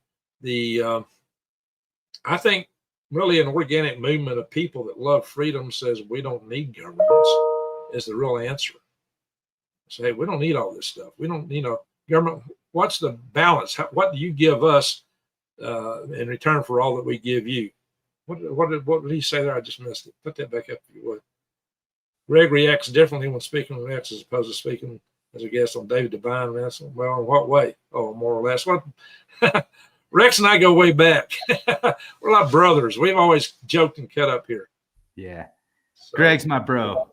I think really an organic movement of people that love freedom says we don't need governments is the real answer. Say, we don't need all this stuff. We don't, government, what's the balance? What do you give us in return for all that we give you? What did he say there? I just missed it. Put that back up if you would. Greg reacts differently when speaking with X as opposed to speaking as a guest on David Devine. Well, in what way? Oh, more or less. What? Rex and I go way back. We're like brothers. We've always joked and cut up here. Yeah. So, Greg's my bro.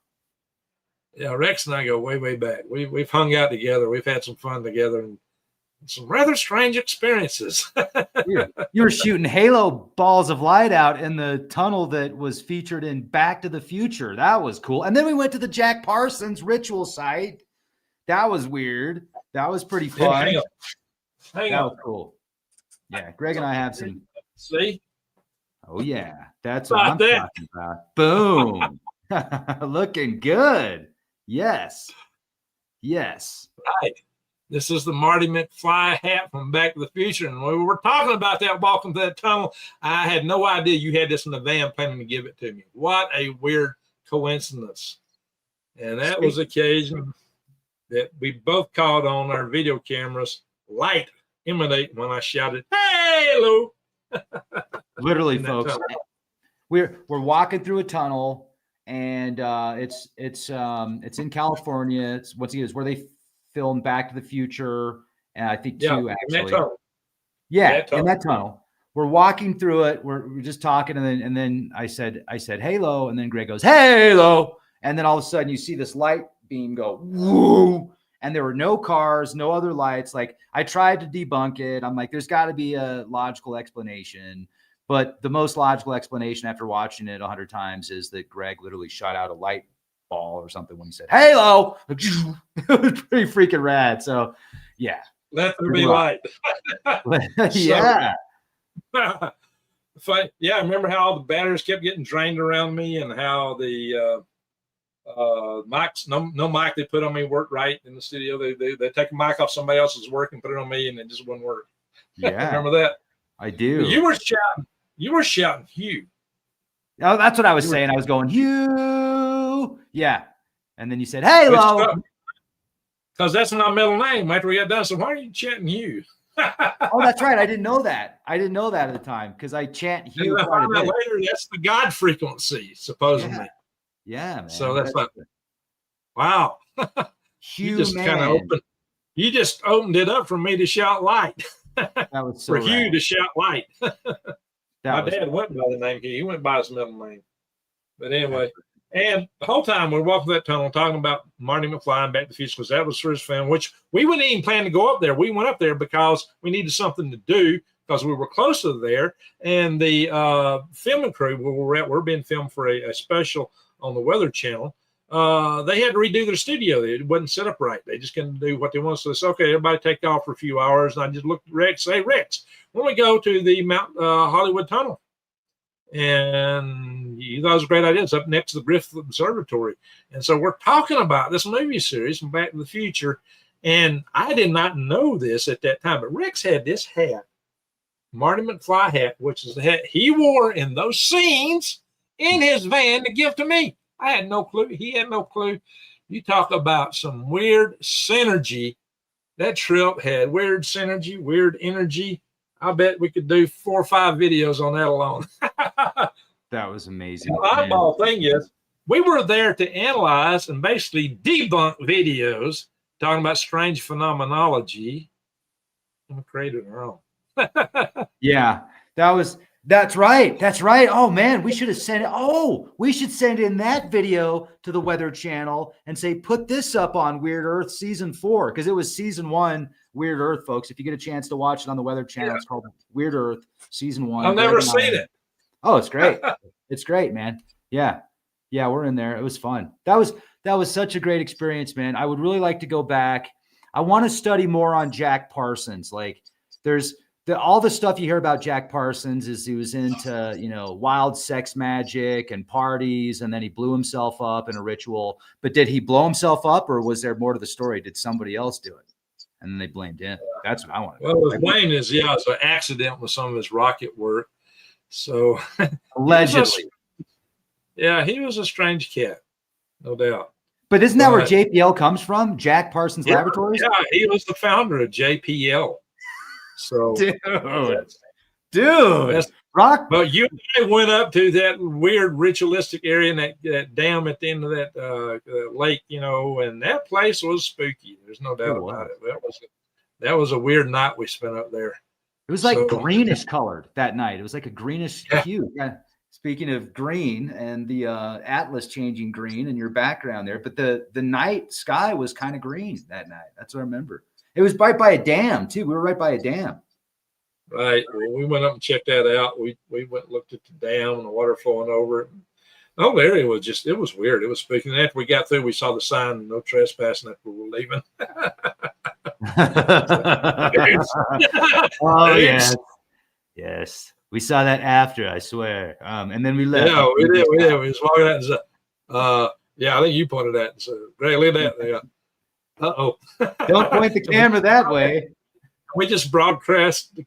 Yeah, Rex and I go way, way back. We've hung out together. We've had some fun together and some rather strange experiences. You were shooting halo balls of light out in the tunnel that was featured in Back to the Future. That was cool. And then we went to the Jack Parsons ritual site. That was weird. That was pretty fun. Yeah, hang on. That was cool. Yeah, Greg and I have some. See? Oh, yeah. That's what I'm talking about. Boom. Looking good. Yes. Yes. Right. This is the Marty McFly hat from Back to the Future. And when we were talking about that, walking through that tunnel, I had no idea you had this in the van planning to give it to me. What a weird coincidence. And that was the occasion that we both caught on our video cameras, light emanate when I shouted, "Hello!" Literally, folks. We're walking through a tunnel, and it's in California. It's where they filmed Back to the Future, and I think two actually. In that tunnel. We're walking through it. We're just talking, and then I said "Halo," and then Greg goes "Halo," and then all of a sudden you see this light beam go woo, and there were no cars, no other lights. Like, I tried to debunk it. I'm like, there's got to be a logical explanation. But the most logical explanation after watching it 100 times is that Greg literally shot out a light ball or something when he said "Halo." It was pretty freaking rad. So, yeah. Let there be light. Yeah. Yeah, I remember how all the batteries kept getting drained around me and how the mics, no mic they put on me worked right in the studio. They take a mic off somebody else's work and put it on me, and it just wouldn't work. Yeah. Remember that? I do. You were shouting Hugh. Oh, that's what I was saying. I was going Hugh. Yeah. And then you said "Halo." Because that's my middle name after we got done. So why are you chanting Hugh? Oh, that's right. I didn't know that. I didn't know that at the time because I chant Hugh quite a bit. Later, that's the God frequency, supposedly. Yeah, man. So that's like, wow. Hugh, you just kind of opened. You just opened it up for me to shout light. That was so for Hugh to shout light. My dad went by the name Hugh. He went by his middle name. But anyway, and the whole time we're walking that tunnel talking about Marty McFly and Back to the Future because that was for his film, which we wouldn't even plan to go up there. We went up there because we needed something to do because we were close to there. And the filming crew where we're at, we're being filmed for a special on the Weather Channel. They had to redo their studio. It wasn't set up right. They just couldn't do what they wanted. So they said, okay, everybody take off for a few hours. And I just looked at Rex, say, "Rex, when we go to the Mount Hollywood Tunnel." And you thought it was a great idea. It's up next to the Griffith Observatory. And so we're talking about this movie series from Back to the Future. And I did not know this at that time, but Rex had this hat, Marty McFly hat, which is the hat he wore in those scenes in his van to give to me. I had no clue. He had no clue. You talk about some weird synergy. That trip had weird synergy, weird energy. I bet we could do 4 or 5 videos on that alone. That was amazing. The oddball thing is, we were there to analyze and basically debunk videos talking about strange phenomenology and created our own. Yeah, that's right. That's right. Oh man, we should have sent it. Oh, we should send in that video to the Weather Channel and say, put this up on Weird Earth season 4, because it was season 1 Weird Earth, folks. If you get a chance to watch it on the Weather Channel, It's called Weird Earth season 1. I've never seen it. Oh, it's great. It's great, man. Yeah. Yeah, we're in there. It was fun. That was such a great experience, man. I would really like to go back. I want to study more on Jack Parsons. Like there's all the stuff you hear about Jack Parsons is he was into, wild sex magic and parties, and then he blew himself up in a ritual. But did he blow himself up, or was there more to the story? Did somebody else do it? And then they blamed him. That's what I want to know. Well, his blame is, it's an accident with some of his rocket work. So allegedly. He was a strange cat, no doubt. But isn't that where JPL comes from? Jack Parsons Laboratories? Yeah, he was the founder of JPL. So, dude, rock. But you and I went up to that weird ritualistic area in that dam at the end of that lake, and that place was spooky. There's no doubt about it. That was a weird night we spent up there. It was like greenish colored that night. It was like a greenish hue. Yeah. Speaking of green and the Atlas changing green in your background there, but the night sky was kind of green that night. That's what I remember. It was right by a dam too. We were right by a dam. Right. Well, we went up and checked that out. We went and looked at the dam and the water flowing over it. The whole area was it was weird. It was spooky. And after we got through, we saw the sign, no trespassing after we were leaving. Oh, yes. Yes. We saw that after, I swear. And then we left. Yeah, we did. We was walking out and said, I think you pointed at it. So, Greg, look at that. Uh-oh. Don't point the camera that way. We just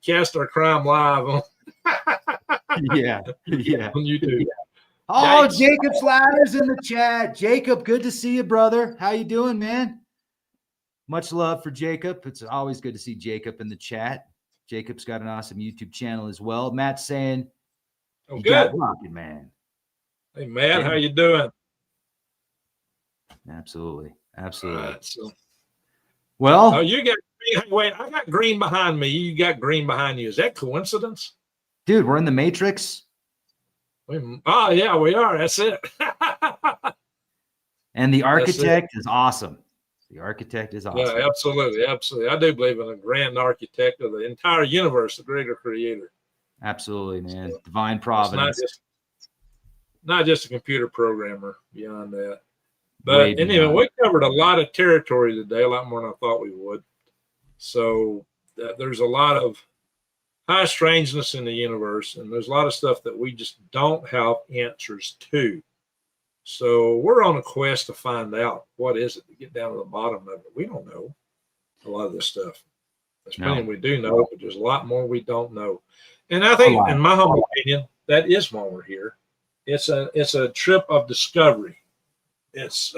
cast our crime live on. Yeah. On YouTube. Yeah. Oh, yikes. Jacob Slatters in the chat. Jacob, good to see you, brother. How you doing, man? Much love for Jacob. It's always good to see Jacob in the chat. Jacob's got an awesome YouTube channel as well. Matt's saying, good. Got rocking, man. Hey, Matt, how you doing? Absolutely. Right, so. Well, I got green behind me. You got green behind you. Is that coincidence? Dude, we're in the Matrix. Oh, yeah, we are. That's it. And the architect is awesome. The architect is awesome. Yeah, absolutely. Absolutely. I do believe in a grand architect of the entire universe, the greater creator. Absolutely, man. Divine providence. Not just a computer programmer beyond that. But anyway, we covered a lot of territory today, a lot more than I thought we would. So there's a lot of high strangeness in the universe, and there's a lot of stuff that we just don't have answers to. So we're on a quest to find out what is it, to get down to the bottom of it. We don't know a lot of this stuff. There's plenty we do know, but there's a lot more we don't know. And I think, in my humble opinion, that is why we're here. It's a trip of discovery. It's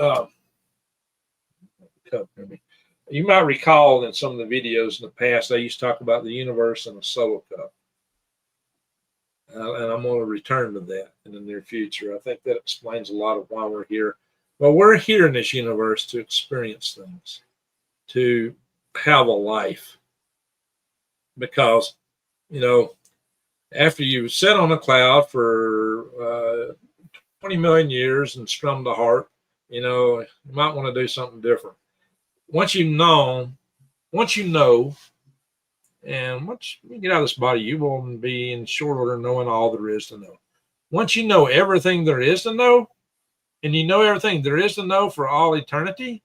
you might recall in some of the videos in the past, I used to talk about the universe in a solo cup. And I'm going to return to that in the near future. I think that explains a lot of why we're here. Well, we're here in this universe to experience things, to have a life. Because, after you sit on a cloud for 20 million years and strummed the harp, you might want to do something different. Once you know, and once you get out of this body, you will be in short order knowing all there is to know. Once you know everything there is to know, and you know everything there is to know for all eternity,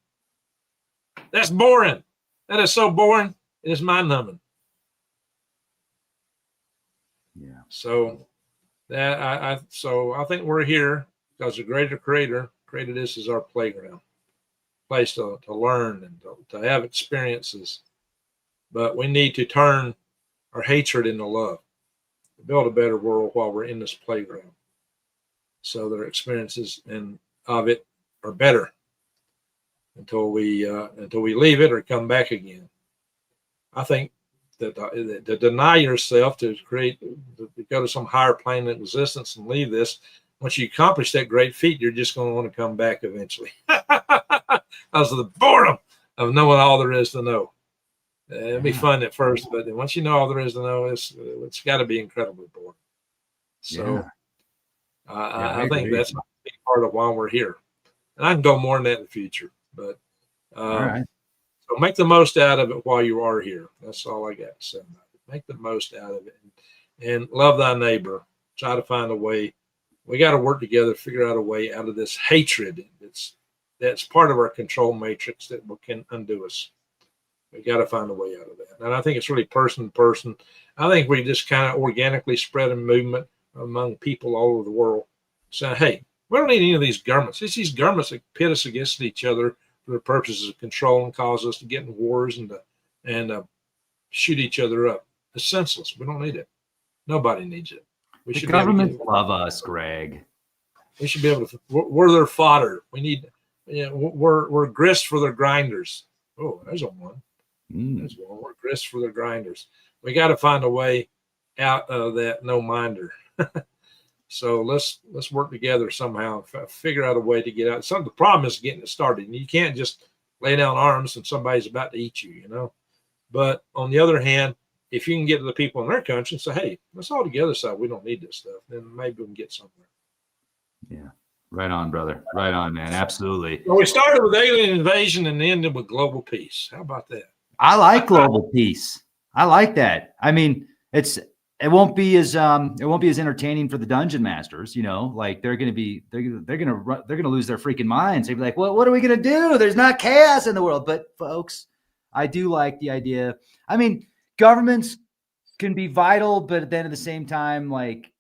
that's boring. That is so boring. It is mind-numbing. Yeah. So I think we're here because the greater creator created this as our playground, place to learn and to have experiences. But we need to turn our hatred into love, to build a better world while we're in this playground, so their experiences of it are better until we leave it or come back again. I think that to deny yourself, to go to some higher plane of existence and leave this, once you accomplish that great feat, you're just going to want to come back eventually. Because of the boredom of knowing all there is to know. It'll be fun at first, but then once you know all there is to know, it's got to be incredibly boring. So I think that's a big part of why we're here. And I can go more than that in the future, but so make the most out of it while you are here. That's all I got to say about it. Make the most out of it, and love thy neighbor try to find a way. We got to work together, figure out a way out of this hatred. That's part of our control matrix that can undo us. We got to find a way out of that. And I think it's really person to person. I think we just kind of organically spread a movement among people all over the world, saying, hey, we don't need any of these governments. It's these governments that pit us against each other for the purposes of control and cause us to get in wars and shoot each other up. It's senseless. We don't need it. Nobody needs it. We The should governments love us, Greg. We should be able to. We're their fodder. We need. We're grist for their grinders. Oh, there's a one. There's one. We're grist for their grinders. We got to find a way out of that no minder. So let's work together somehow. Figure out a way to get out. The problem is getting it started. You can't just lay down arms and somebody's about to eat you. You know. But on the other hand, if you can get to the people in their country and say, hey, let's all together say we don't need this stuff, then maybe we can get somewhere. Yeah. Right on, brother. Right on, man. Absolutely. Well, we started with alien invasion and ended with global peace. How about that? I like global peace. I like that. I mean, it won't be as entertaining for the dungeon masters, you know, like they're going to lose their freaking minds. They'd be like, well, what are we going to do? There's not chaos in the world. But folks, I do like the idea. I mean, governments can be vital, but then at the same time, like,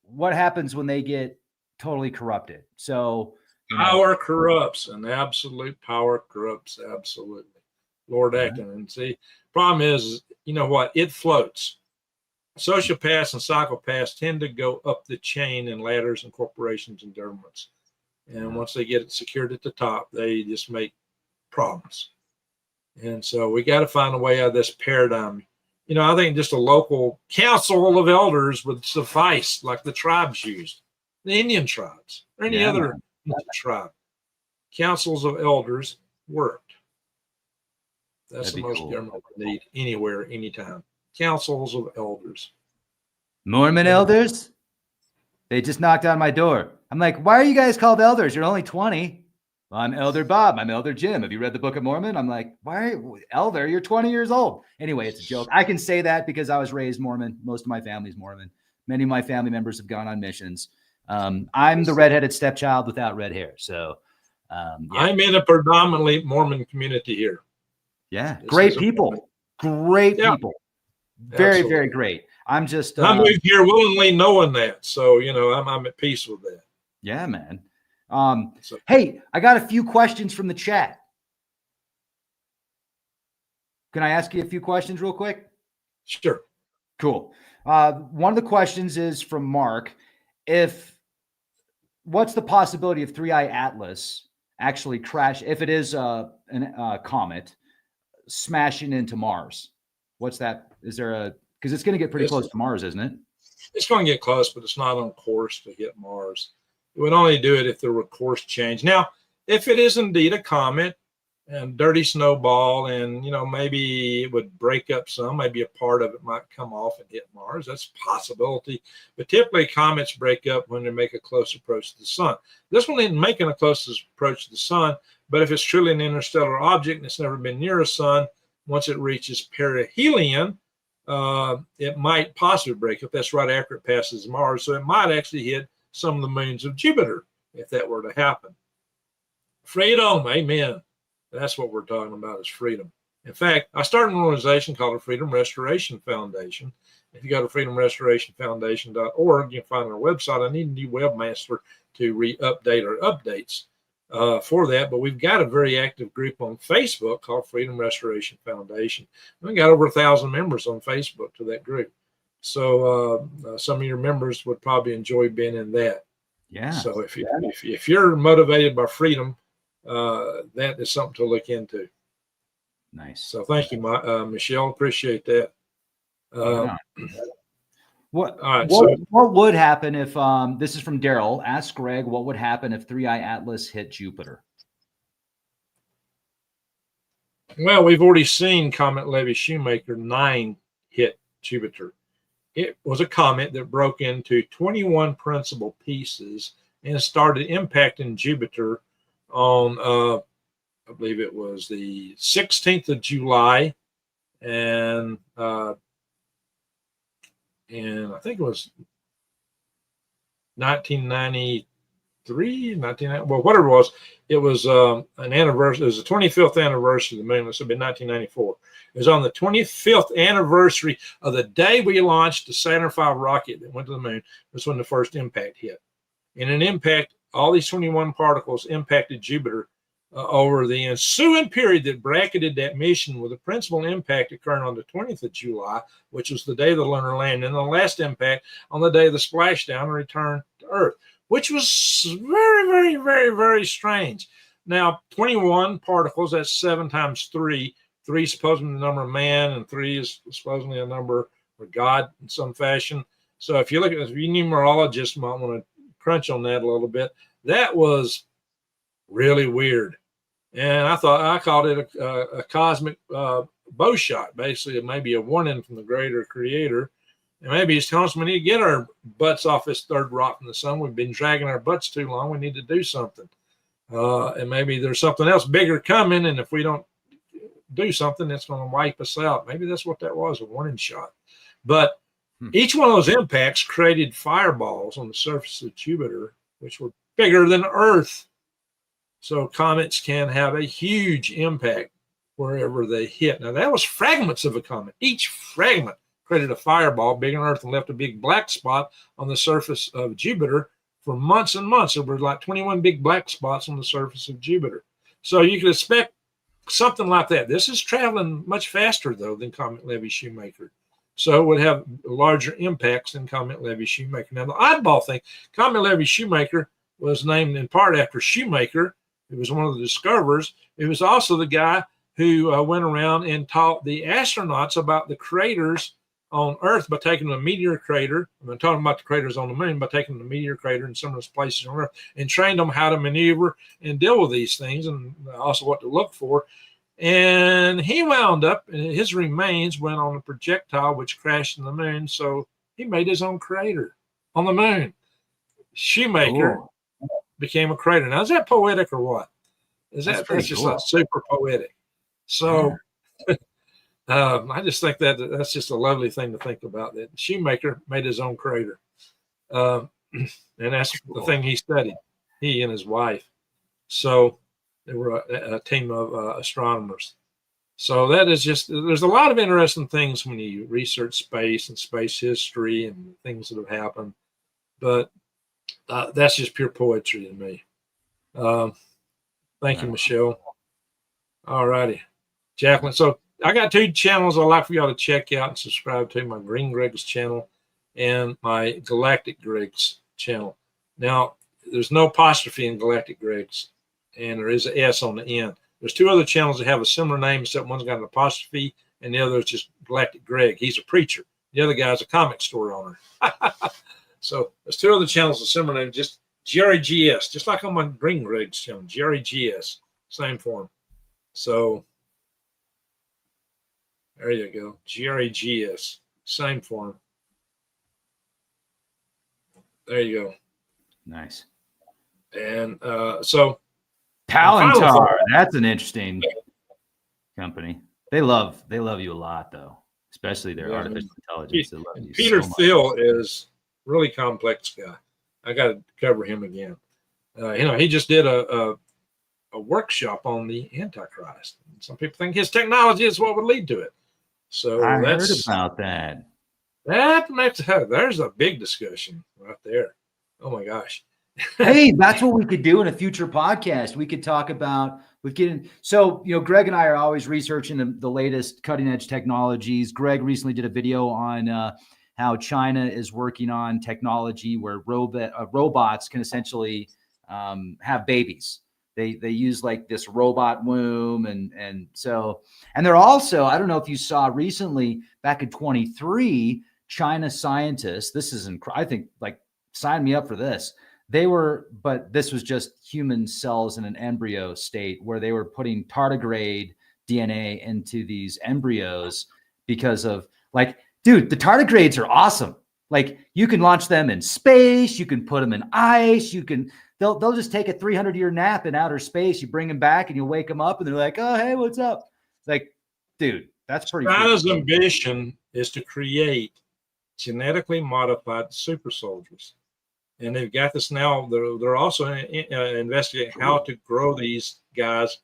what happens when they get totally corrupted? So power corrupts, and absolute power corrupts absolutely. Lord Acton. And see, problem is, you know what? It floats. Sociopaths and psychopaths tend to go up the chain in ladders and corporations and governments. And once they get it secured at the top, they just make problems. And so we got to find a way out of this paradigm. You know, I think just a local council of elders would suffice, like the tribes used, the Indian tribes or any other tribe. Councils of elders worked. That's the most government we need anywhere, anytime. Councils of elders. Mormon elders? They just knocked on my door. I'm like, why are you guys called elders? You're only 20. Well, I'm Elder Bob. I'm Elder Jim. Have you read the Book of Mormon? I'm like, why are you elder? You're 20 years old. Anyway, it's a joke. I can say that because I was raised Mormon. Most of my family's Mormon. Many of my family members have gone on missions. I'm the redheaded stepchild without red hair. So I'm in a predominantly Mormon community here. Yeah. Great people. Great people. Very, very great. I'm just I moved here willingly knowing that. So, you know, I'm at peace with that. Yeah, man. Hey, I got a few questions from the chat. Can I ask you a few questions real quick? Sure. Cool. One of the questions is from Mark. What's the possibility of Threeey Atlas actually crash if it is a comet smashing into Mars? What's that? Is there because it's going to get pretty close to Mars, isn't it? It's going to get close, but it's not on course to hit Mars. It would only do it if there were course change. Now, if it is indeed a comet and dirty snowball, and, you know, maybe it would break up some, maybe a part of it might come off and hit Mars. That's a possibility. But typically comets break up when they make a close approach to the sun. This one isn't making a close approach to the sun, but if it's truly an interstellar object and it's never been near a sun, once it reaches perihelion, it might possibly break up. That's right after it passes Mars. So it might actually hit some of the moons of Jupiter if that were to happen. Freedom, amen. That's what we're talking about, is freedom. In fact, I started an organization called the Freedom Restoration Foundation. If you go to freedomrestorationfoundation.org, you can find our website. I need a new webmaster to update our updates for that, but we've got a very active group on Facebook called Freedom Restoration Foundation. We've got over 1,000 members on Facebook to that group. So some of your members would probably enjoy being in that. Yeah. So if you're motivated by freedom, that is something to look into. Nice. So thank you, Michelle. Appreciate that. What would happen if this is from Daryl? Ask Greg, what would happen if Threeey Atlas hit Jupiter? Well, we've already seen Comet-Levy Shoemaker 9 hit Jupiter. It was a comet that broke into 21 principal pieces and started impacting Jupiter on, I believe it was the 16th of July, and I think it was 1993, well, whatever it was an anniversary. It was the 25th anniversary of the moon. This would be 1994. It was on the 25th anniversary of the day we launched the Saturn V rocket that went to the moon. That's when the first impact hit. In an impact, all these 21 particles impacted Jupiter over the ensuing period that bracketed that mission, with the principal impact occurring on the 20th of July, which was the day of the lunar landing, and the last impact on the day of the splashdown and return to Earth, which was very, very, very, very strange. Now, 21 particles, that's 7 times 3. 3 is supposedly the number of man, and 3 is supposedly a number for God in some fashion. So if you look at this, if you numerologists might want to crunch on that a little bit, that was really weird. And I called it a cosmic bow shot, basically, maybe a warning from the greater creator. And maybe he's telling us we need to get our butts off this third rock from the sun. We've been dragging our butts too long. We need to do something. And maybe there's something else bigger coming. And if we don't do something, it's going to wipe us out. Maybe that's what that was, a warning shot. But each one of those impacts created fireballs on the surface of Jupiter, which were bigger than Earth. So comets can have a huge impact wherever they hit. Now, that was fragments of a comet. Each fragment created a fireball big on Earth and left a big black spot on the surface of Jupiter for months and months. There were like 21 big black spots on the surface of Jupiter. So you could expect something like that. This is traveling much faster, though, than Comet-Levy-Shoemaker. So it would have larger impacts than Comet-Levy-Shoemaker. Now, the oddball thing, Comet-Levy-Shoemaker was named in part after Shoemaker. It was one of the discoverers. It was also the guy who went around and taught the astronauts about the craters on Earth by taking a meteor crater. I'm talking about the craters on the moon, by taking the meteor crater in some of those places on Earth, and trained them how to maneuver and deal with these things, and also what to look for. And he wound up, and his remains went on a projectile which crashed in the moon. So he made his own crater on the moon. Shoemaker became a crater. Now, is that poetic or what? That's just cool. Super poetic. So I just think that's just a lovely thing to think about, that Shoemaker made his own crater. And that's the thing he studied, he and his wife. So they were a team of astronomers. So that is just, there's a lot of interesting things when you research space and space history and things that have happened. But that's just pure poetry to me. Thank you, Michelle. All righty. Jacqueline. So I got 2 channels I'd like for y'all to check out and subscribe to: my Green Greg's channel and my Galactic Greg's channel. Now, there's no apostrophe in Galactic Greg's, and there is an S on the end. There's 2 other channels that have a similar name, except one's got an apostrophe and the other is just Galactic Greg. He's a preacher. The other guy's a comic store owner. So there's 2 other channels with similar name, just Jerry GS, just like on my Green Greg's channel, Jerry GS, same form. So there you go, Jerry GS, same form. There you go. Nice. And so Palantir, that's an interesting company. They love you a lot, though, especially their artificial intelligence. They love you. Peter so much. Thiel is really complex guy. I got to cover him again. He just did a workshop on the Antichrist. Some people think his technology is what would lead to it. So I heard about that. There's a big discussion right there. Oh my gosh. Hey, that's what we could do in a future podcast. We could talk about Greg and I are always researching the latest cutting edge technologies. Greg recently did a video on how China is working on technology where robots can essentially have babies. They use like this robot womb, and they're also, I don't know if you saw recently back in 23, China scientists, this is I think, like, sign me up for this. But this was just human cells in an embryo state where they were putting tardigrade DNA into these embryos because of, like, dude, the tardigrades are awesome. Like, you can launch them in space, you can put them in ice, they'll just take a 300-year nap in outer space. You bring them back and you wake them up and they're like, oh, hey, what's up? Like, dude, that's pretty cool. China's ambition is to create genetically modified super soldiers. And they've got this now. They're also investigating how to grow these guys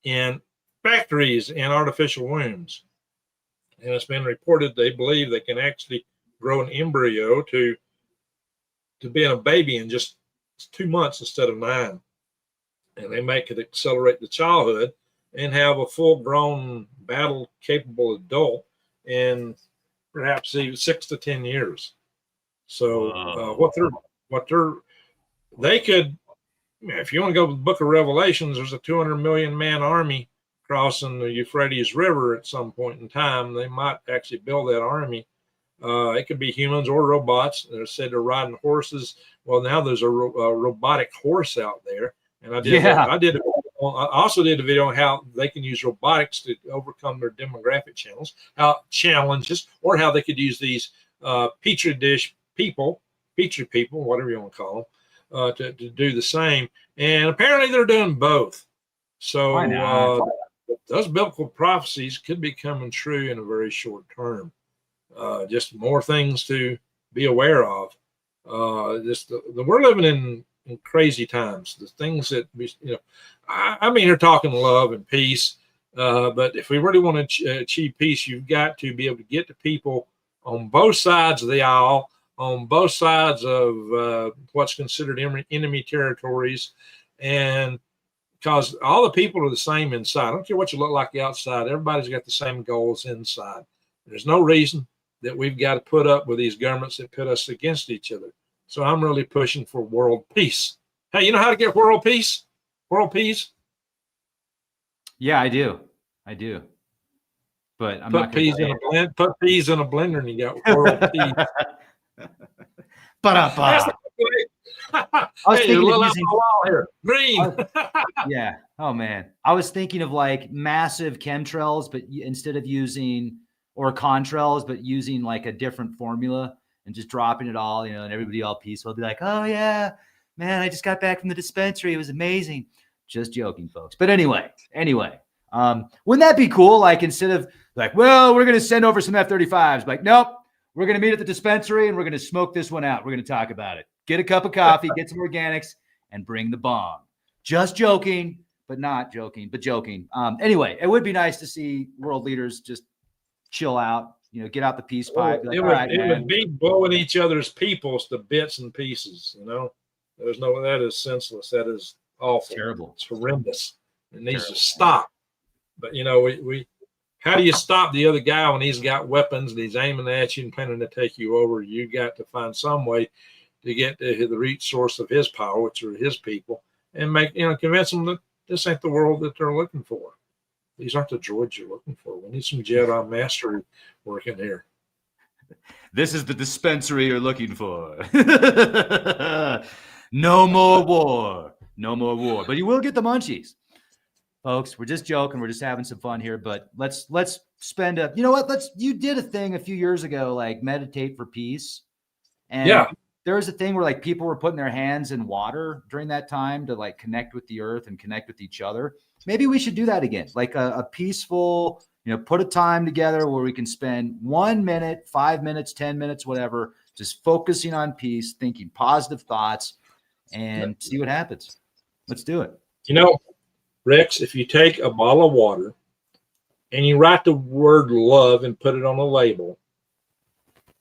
in factories in artificial wombs. And it's been reported they believe they can actually grow an embryo to being a baby in just 2 months instead of 9. And they could accelerate the childhood and have a full-grown, battle-capable adult in perhaps 6 to 10 years. So they could, if you want to go to the Book of Revelations, there's a 200 million man army crossing the Euphrates River at some point in time. They might actually build that army. It could be humans or robots. They're said they're riding horses. Well, now there's a robotic horse out there. And I also did a video on how they can use robotics to overcome their demographic challenges, or how they could use these petri people, whatever you want to call them, to do the same. And apparently they're doing both. So those biblical prophecies could be coming true in a very short term. Just more things to be aware of. We're living in crazy times. The things that I mean, you're talking love and peace, but if we really want to achieve peace, you've got to be able to get to people on both sides of the aisle, on both sides of what's considered enemy territories, and because all the people are the same inside. I don't care what you look like outside. Everybody's got the same goals inside. There's no reason that we've got to put up with these governments that pit us against each other. So I'm really pushing for world peace. Hey, you know how to get world peace? World peace? Yeah, I do. But I'm put peas in a blend. Put peas in a blender, and you got world peace. I was thinking of using here. Green. Yeah. Oh man, I was thinking of like massive chemtrails, but instead of using or contrails, but using like a different formula and just dropping it all, and everybody all peaceful. Be like, oh yeah, man, I just got back from the dispensary. It was amazing. Just joking, folks. But anyway, wouldn't that be cool? Like instead of like, well, we're going to send over some F-35s. Like, nope, we're going to meet at the dispensary and we're going to smoke this one out. We're going to talk about it. Get a cup of coffee, get some organics, and bring the bomb. Just joking, but not joking, but joking. Anyway, it would be nice to see world leaders just chill out, get out the peace pipe. Like, it would be blowing each other's peoples to bits and pieces. That is senseless. That is awful. Terrible. It's horrendous. It needs to stop. But how do you stop the other guy when he's got weapons and he's aiming at you and planning to take you over? You got to find some way to get to the reach source of his power, which are his people, and convince them that this ain't the world that they're looking for. These aren't the droids you're looking for. We need some Jedi mastery working here. This is the dispensary you're looking for. No more war. No more war. But you will get the munchies. Folks, we're just joking. We're just having some fun here. But let's spend you did a thing a few years ago, like meditate for peace. And there was a thing where like people were putting their hands in water during that time to like connect with the earth and connect with each other. Maybe we should do that again. Like a peaceful, put a time together where we can spend 1 minute, 5 minutes, 10 minutes, whatever, just focusing on peace, thinking positive thoughts, and see what happens. Let's do it. Rex, if you take a bottle of water and you write the word love and put it on a label,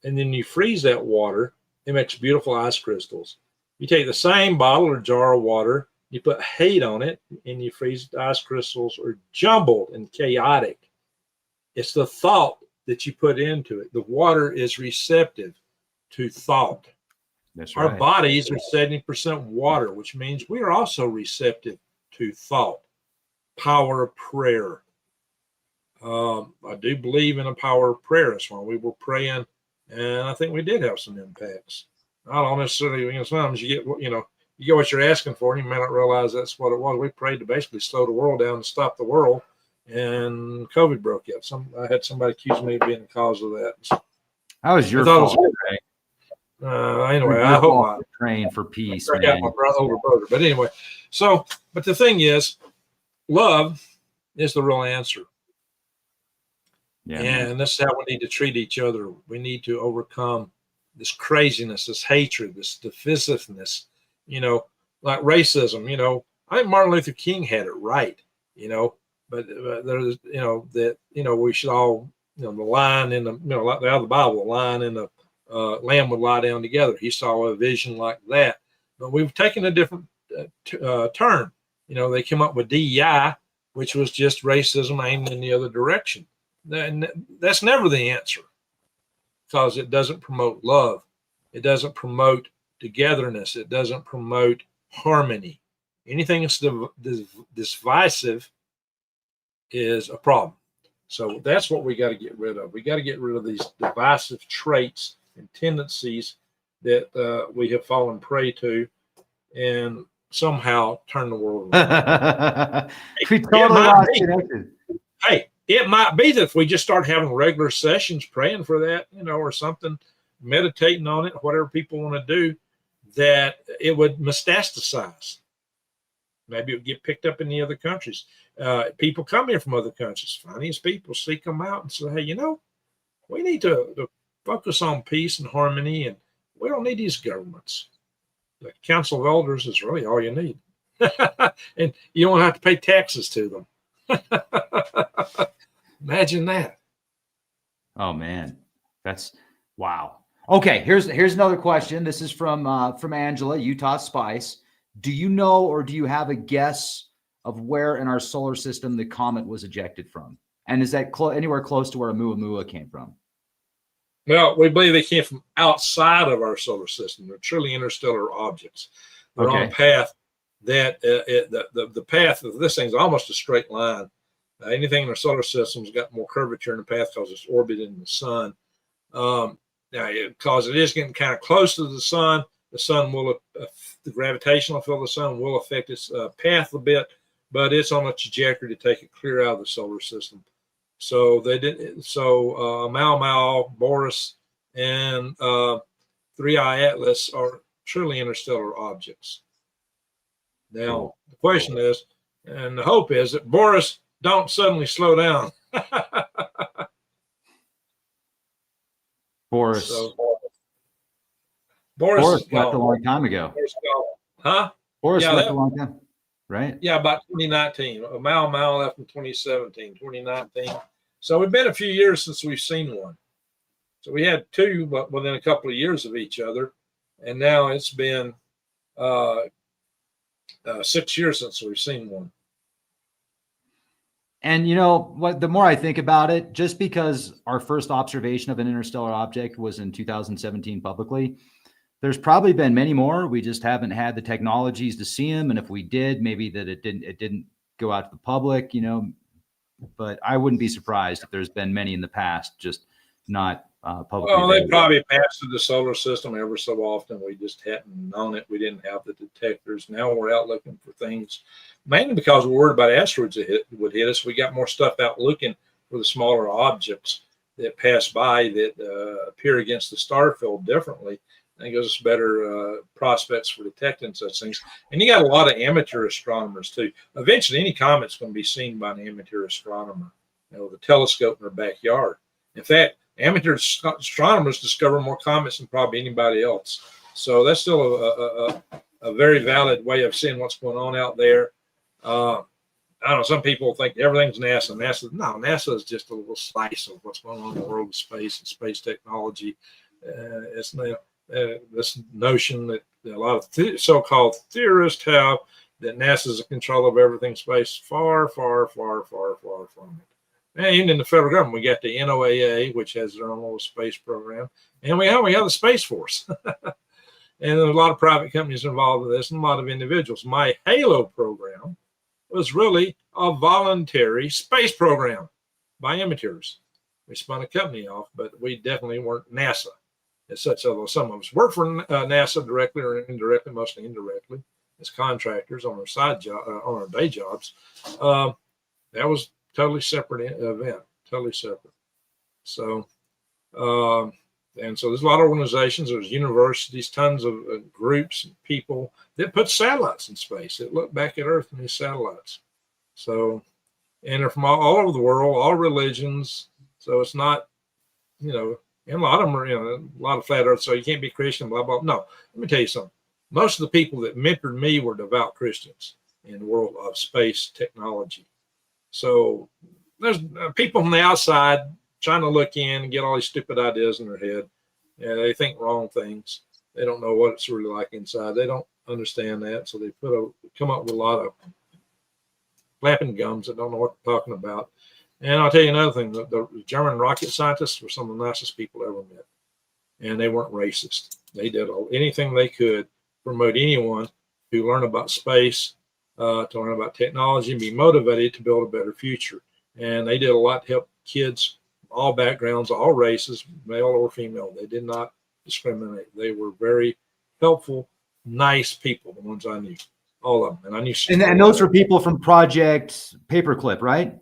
and then you freeze that water, it makes beautiful ice crystals. You take the same bottle or jar of water, you put hate on it, and you freeze the ice crystals are jumbled and chaotic. It's the thought that you put into it. The water is receptive to thought. That's right. Our bodies are 70% water, which means we are also receptive to thought. Power of prayer. I do believe in the power of prayer. That's why we were praying, and I think we did have some impacts. I don't necessarily, sometimes you get what you're asking for, and you may not realize that's what it was. We prayed to basically slow the world down and stop the world, and COVID broke out. I had somebody accuse me of being the cause of that. That was your fault. Anyway, I hope I train for peace. I got my older brother. But anyway, but the thing is, love is the real answer. Yeah, and this is how we need to treat each other. We need to overcome this craziness, this hatred, this divisiveness, you know, like racism. You know, I think Martin Luther King had it right, you know, but there's, you know, that, you know, we should all, you know, the line in the, you know, like out of the Bible, the line in the lamb would lie down together. He saw a vision like that. But we've taken a different turn. You know, they came up with DEI, which was just racism aimed in the other direction. That's never the answer, because it doesn't promote love. It doesn't promote togetherness. It doesn't promote harmony. Anything that's divisive is a problem. So that's what we got to get rid of. We got to get rid of these divisive traits and tendencies that we have fallen prey to, and somehow turn the world around. We totally lost connection. Hey, it might be that if we just start having regular sessions praying for that, you know, or something, meditating on it, whatever people want to do, that it would metastasize. Maybe it would get picked up in the other countries. People come here from other countries, find these people, seek them out, and say, hey, you know, we need to focus on peace and harmony, and we don't need these governments. The Council of Elders is really all you need. And you don't have to pay taxes to them. Imagine that. Oh man, that's wow. Okay, here's another question. This is from Angela, Utah Spice. Do you know, or do you have a guess of where in our solar system the comet was ejected from? And is that anywhere close to where Oumuamua came from? Well, we believe they came from outside of our solar system. They're truly interstellar objects. They're on a path that the path of this thing's almost a straight line. Anything in our solar system's got more curvature in the path because it's orbiting the sun. Now, because it is getting kind of close to the sun will, the gravitational field of the sun will affect its path a bit, but it's on a trajectory to take it clear out of the solar system. So they did. So Oumuamua, Boris, and Threeey Atlas are truly interstellar objects. Now the question is, and the hope is, that Boris don't suddenly slow down. Boris left a long time ago. Huh? Boris left a long time, right? Yeah, about 2019. Oumuamua left in 2017, 2019. So it's been a few years since we've seen one. So we had two, but within a couple of years of each other, and now it's been 6 years since we've seen one. And you know what, the more I think about it, just because our first observation of an interstellar object was in 2017 publicly, there's probably been many more. We just haven't had the technologies to see them. And if we did, maybe that it didn't go out to the public, you know, but I wouldn't be surprised if there's been many in the past, just not publicly. Well, they probably passed through the solar system ever so often. We just hadn't known it. We didn't have the detectors. Now we're out looking for things, mainly because we're worried about asteroids that would hit us. We got more stuff out looking for the smaller objects that pass by that appear against the star field differently. I think it gives us better prospects for detecting such things. And you got a lot of amateur astronomers too. Eventually, any comet's going to be seen by an amateur astronomer, you know, with a telescope in their backyard. In fact, amateur astronomers discover more comets than probably anybody else. So that's still a very valid way of seeing what's going on out there. I don't know, some people think everything's NASA. NASA is just a little slice of what's going on in the world of space and space technology. It's this notion that a lot of so-called theorists have, that NASA is in control of everything in space. Far, far, far, far, far from it. And even in the federal government, we got the NOAA, which has their own little space program, and we have the Space Force. And there's a lot of private companies involved with this, and a lot of individuals. My HALO program was really a voluntary space program by amateurs. We spun a company off, but we definitely weren't NASA as such, although some of us work for NASA directly or indirectly, mostly indirectly, as contractors on our side job, on our day jobs. That was totally separate event, totally separate. So, and so there's a lot of organizations, there's universities, tons of groups and people that put satellites in space, that look back at Earth in these satellites. So, and they're from all over the world, all religions. So it's not, you know, And a lot of them are, a lot of flat earth, so you can't be Christian, blah, blah. No, let me tell you something. Most of the people that mentored me were devout Christians in the world of space technology. So there's people from the outside trying to look in and get all these stupid ideas in their head. And they think wrong things. They don't know what it's really like inside. They don't understand that. So they come up with a lot of flapping gums that don't know what they're talking about. And I'll tell you another thing, the German rocket scientists were some of the nicest people I ever met. And they weren't racist. They did anything they could to promote anyone who learned about space, to learn about technology, and be motivated to build a better future. And they did a lot to help kids, all backgrounds, all races, male or female. They did not discriminate. They were very helpful, nice people, the ones I knew, all of them. And I knew. And those were people from Project Paperclip, right?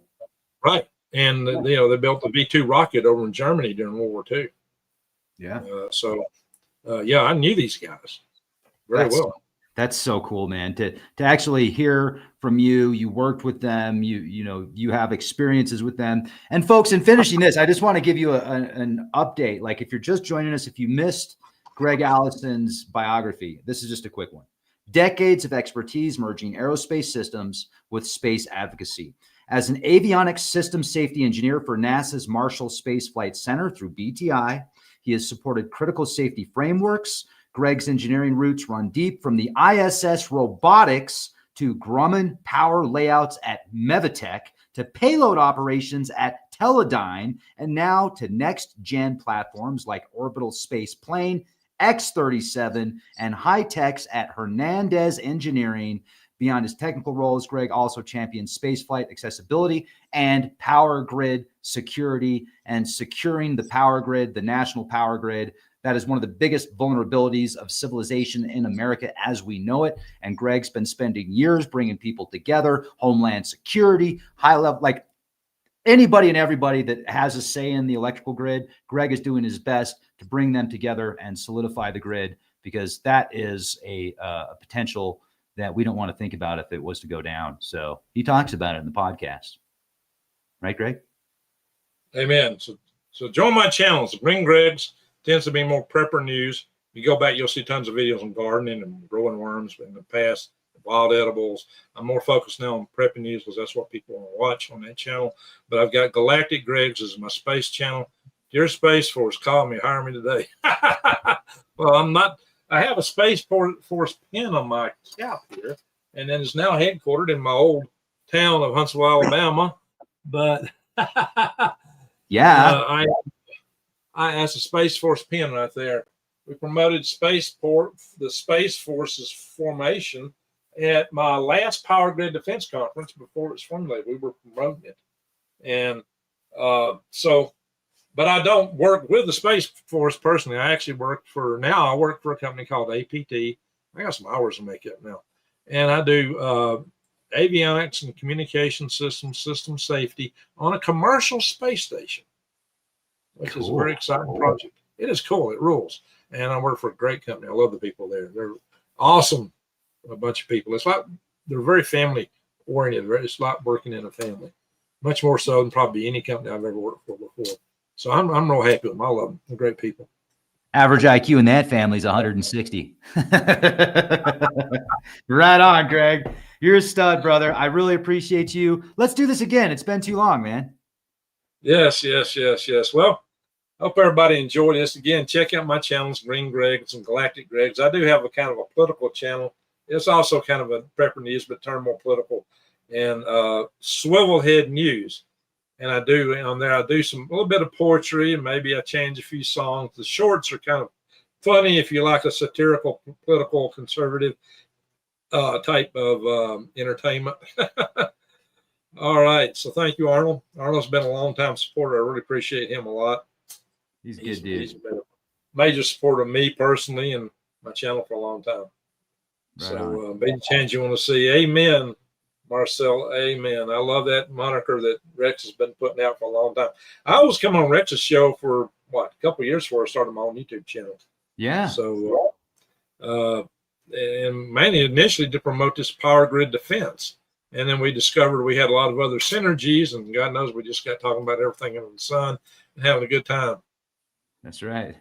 Right. And, they built the V2 rocket over in Germany during World War II. Yeah. Yeah, I knew these guys very well. That's so cool, man. To actually hear from you, you worked with them, you have experiences with them. And folks, in finishing this, I just want to give you an update. Like if you're just joining us, if you missed Greg Allison's biography, this is just a quick one. Decades of expertise merging aerospace systems with space advocacy. As an avionics system safety engineer for NASA's Marshall Space Flight Center through BTI, he has supported critical safety frameworks. Greg's engineering roots run deep from the ISS robotics to Grumman power layouts at Mevitech to payload operations at Teledyne, and now to next-gen platforms like Orbital Space Plane, X-37, and high-techs at Hernandez Engineering. Beyond his technical roles, Greg also champions spaceflight accessibility and power grid security, and securing the power grid, the national power grid. That is one of the biggest vulnerabilities of civilization in America as we know it. And Greg's been spending years bringing people together, homeland security, high level, like anybody and everybody that has a say in the electrical grid. Greg is doing his best to bring them together and solidify the grid, because that is a potential that we don't want to think about if it was to go down. So he talks about it in the podcast. Right, Greg? Amen. So join my channels. Green Greg's tends to be more prepper news. If you go back, you'll see tons of videos on gardening and growing worms in the past, wild edibles. I'm more focused now on prepping news because that's what people want to watch on that channel. But I've got Galactic Greg's as my space channel. Dear Space Force, call me, hire me today. Well, I'm not. I have a Space Force pin on my scalp here, and then it's now headquartered in my old town of Huntsville, Alabama. But yeah, I asked a Space Force pin right there. We promoted the Space Force's formation at my last Power Grid Defense Conference before it was formulated. We were promoting it, and but I don't work with the Space Force personally. I actually work for a company called APT. I got some hours to make up now. And I do avionics and communication system safety on a commercial space station, which is a very exciting project. It is cool. It rules. And I work for a great company. I love the people there. They're awesome, a bunch of people. It's like they're very family oriented. It's like working in a family, much more so than probably any company I've ever worked for before. So I'm real happy with them. I love them. They're great people. Average IQ in that family is 160. Right on, Greg. You're a stud, brother. I really appreciate you. Let's do this again. It's been too long, man. Yes. Well, I hope everybody enjoyed this. Again, check out my channels, Green Greg and some Galactic Gregs. I do have a kind of a political channel. It's also kind of a prepper news, but turned more political, and Swivelhead News. And I do on there, I do a little bit of poetry, and maybe I change a few songs. The shorts are kind of funny if you like a satirical, political, conservative type of entertainment. All right. So thank you, Arnold. Arnold's been a long time supporter. I really appreciate him a lot. He's a good dude. He's been a major supporter of me personally and my channel for a long time. Right. So be the change you want to see. Amen. Marcel, amen. I love that moniker that Rex has been putting out for a long time. I was coming on Rex's show for a couple of years before I started my own YouTube channel. Yeah. So, and mainly initially to promote this power grid defense. And then we discovered we had a lot of other synergies, and God knows we just got talking about everything under the sun and having a good time. That's right.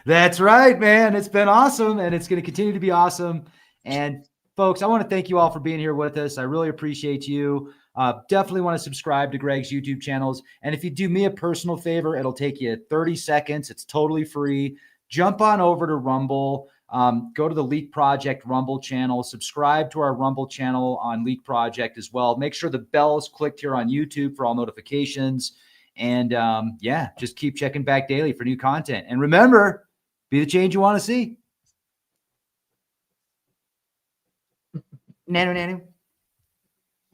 That's right, man. It's been awesome, and it's going to continue to be awesome. And folks, I want to thank you all for being here with us. I really appreciate you. Definitely want to subscribe to Greg's YouTube channels. And if you do me a personal favor, it'll take you 30 seconds. It's totally free. Jump on over to Rumble. Go to the Leak Project Rumble channel. Subscribe to our Rumble channel on Leak Project as well. Make sure the bell is clicked here on YouTube for all notifications. And yeah, just keep checking back daily for new content. And remember, be the change you want to see. Nano.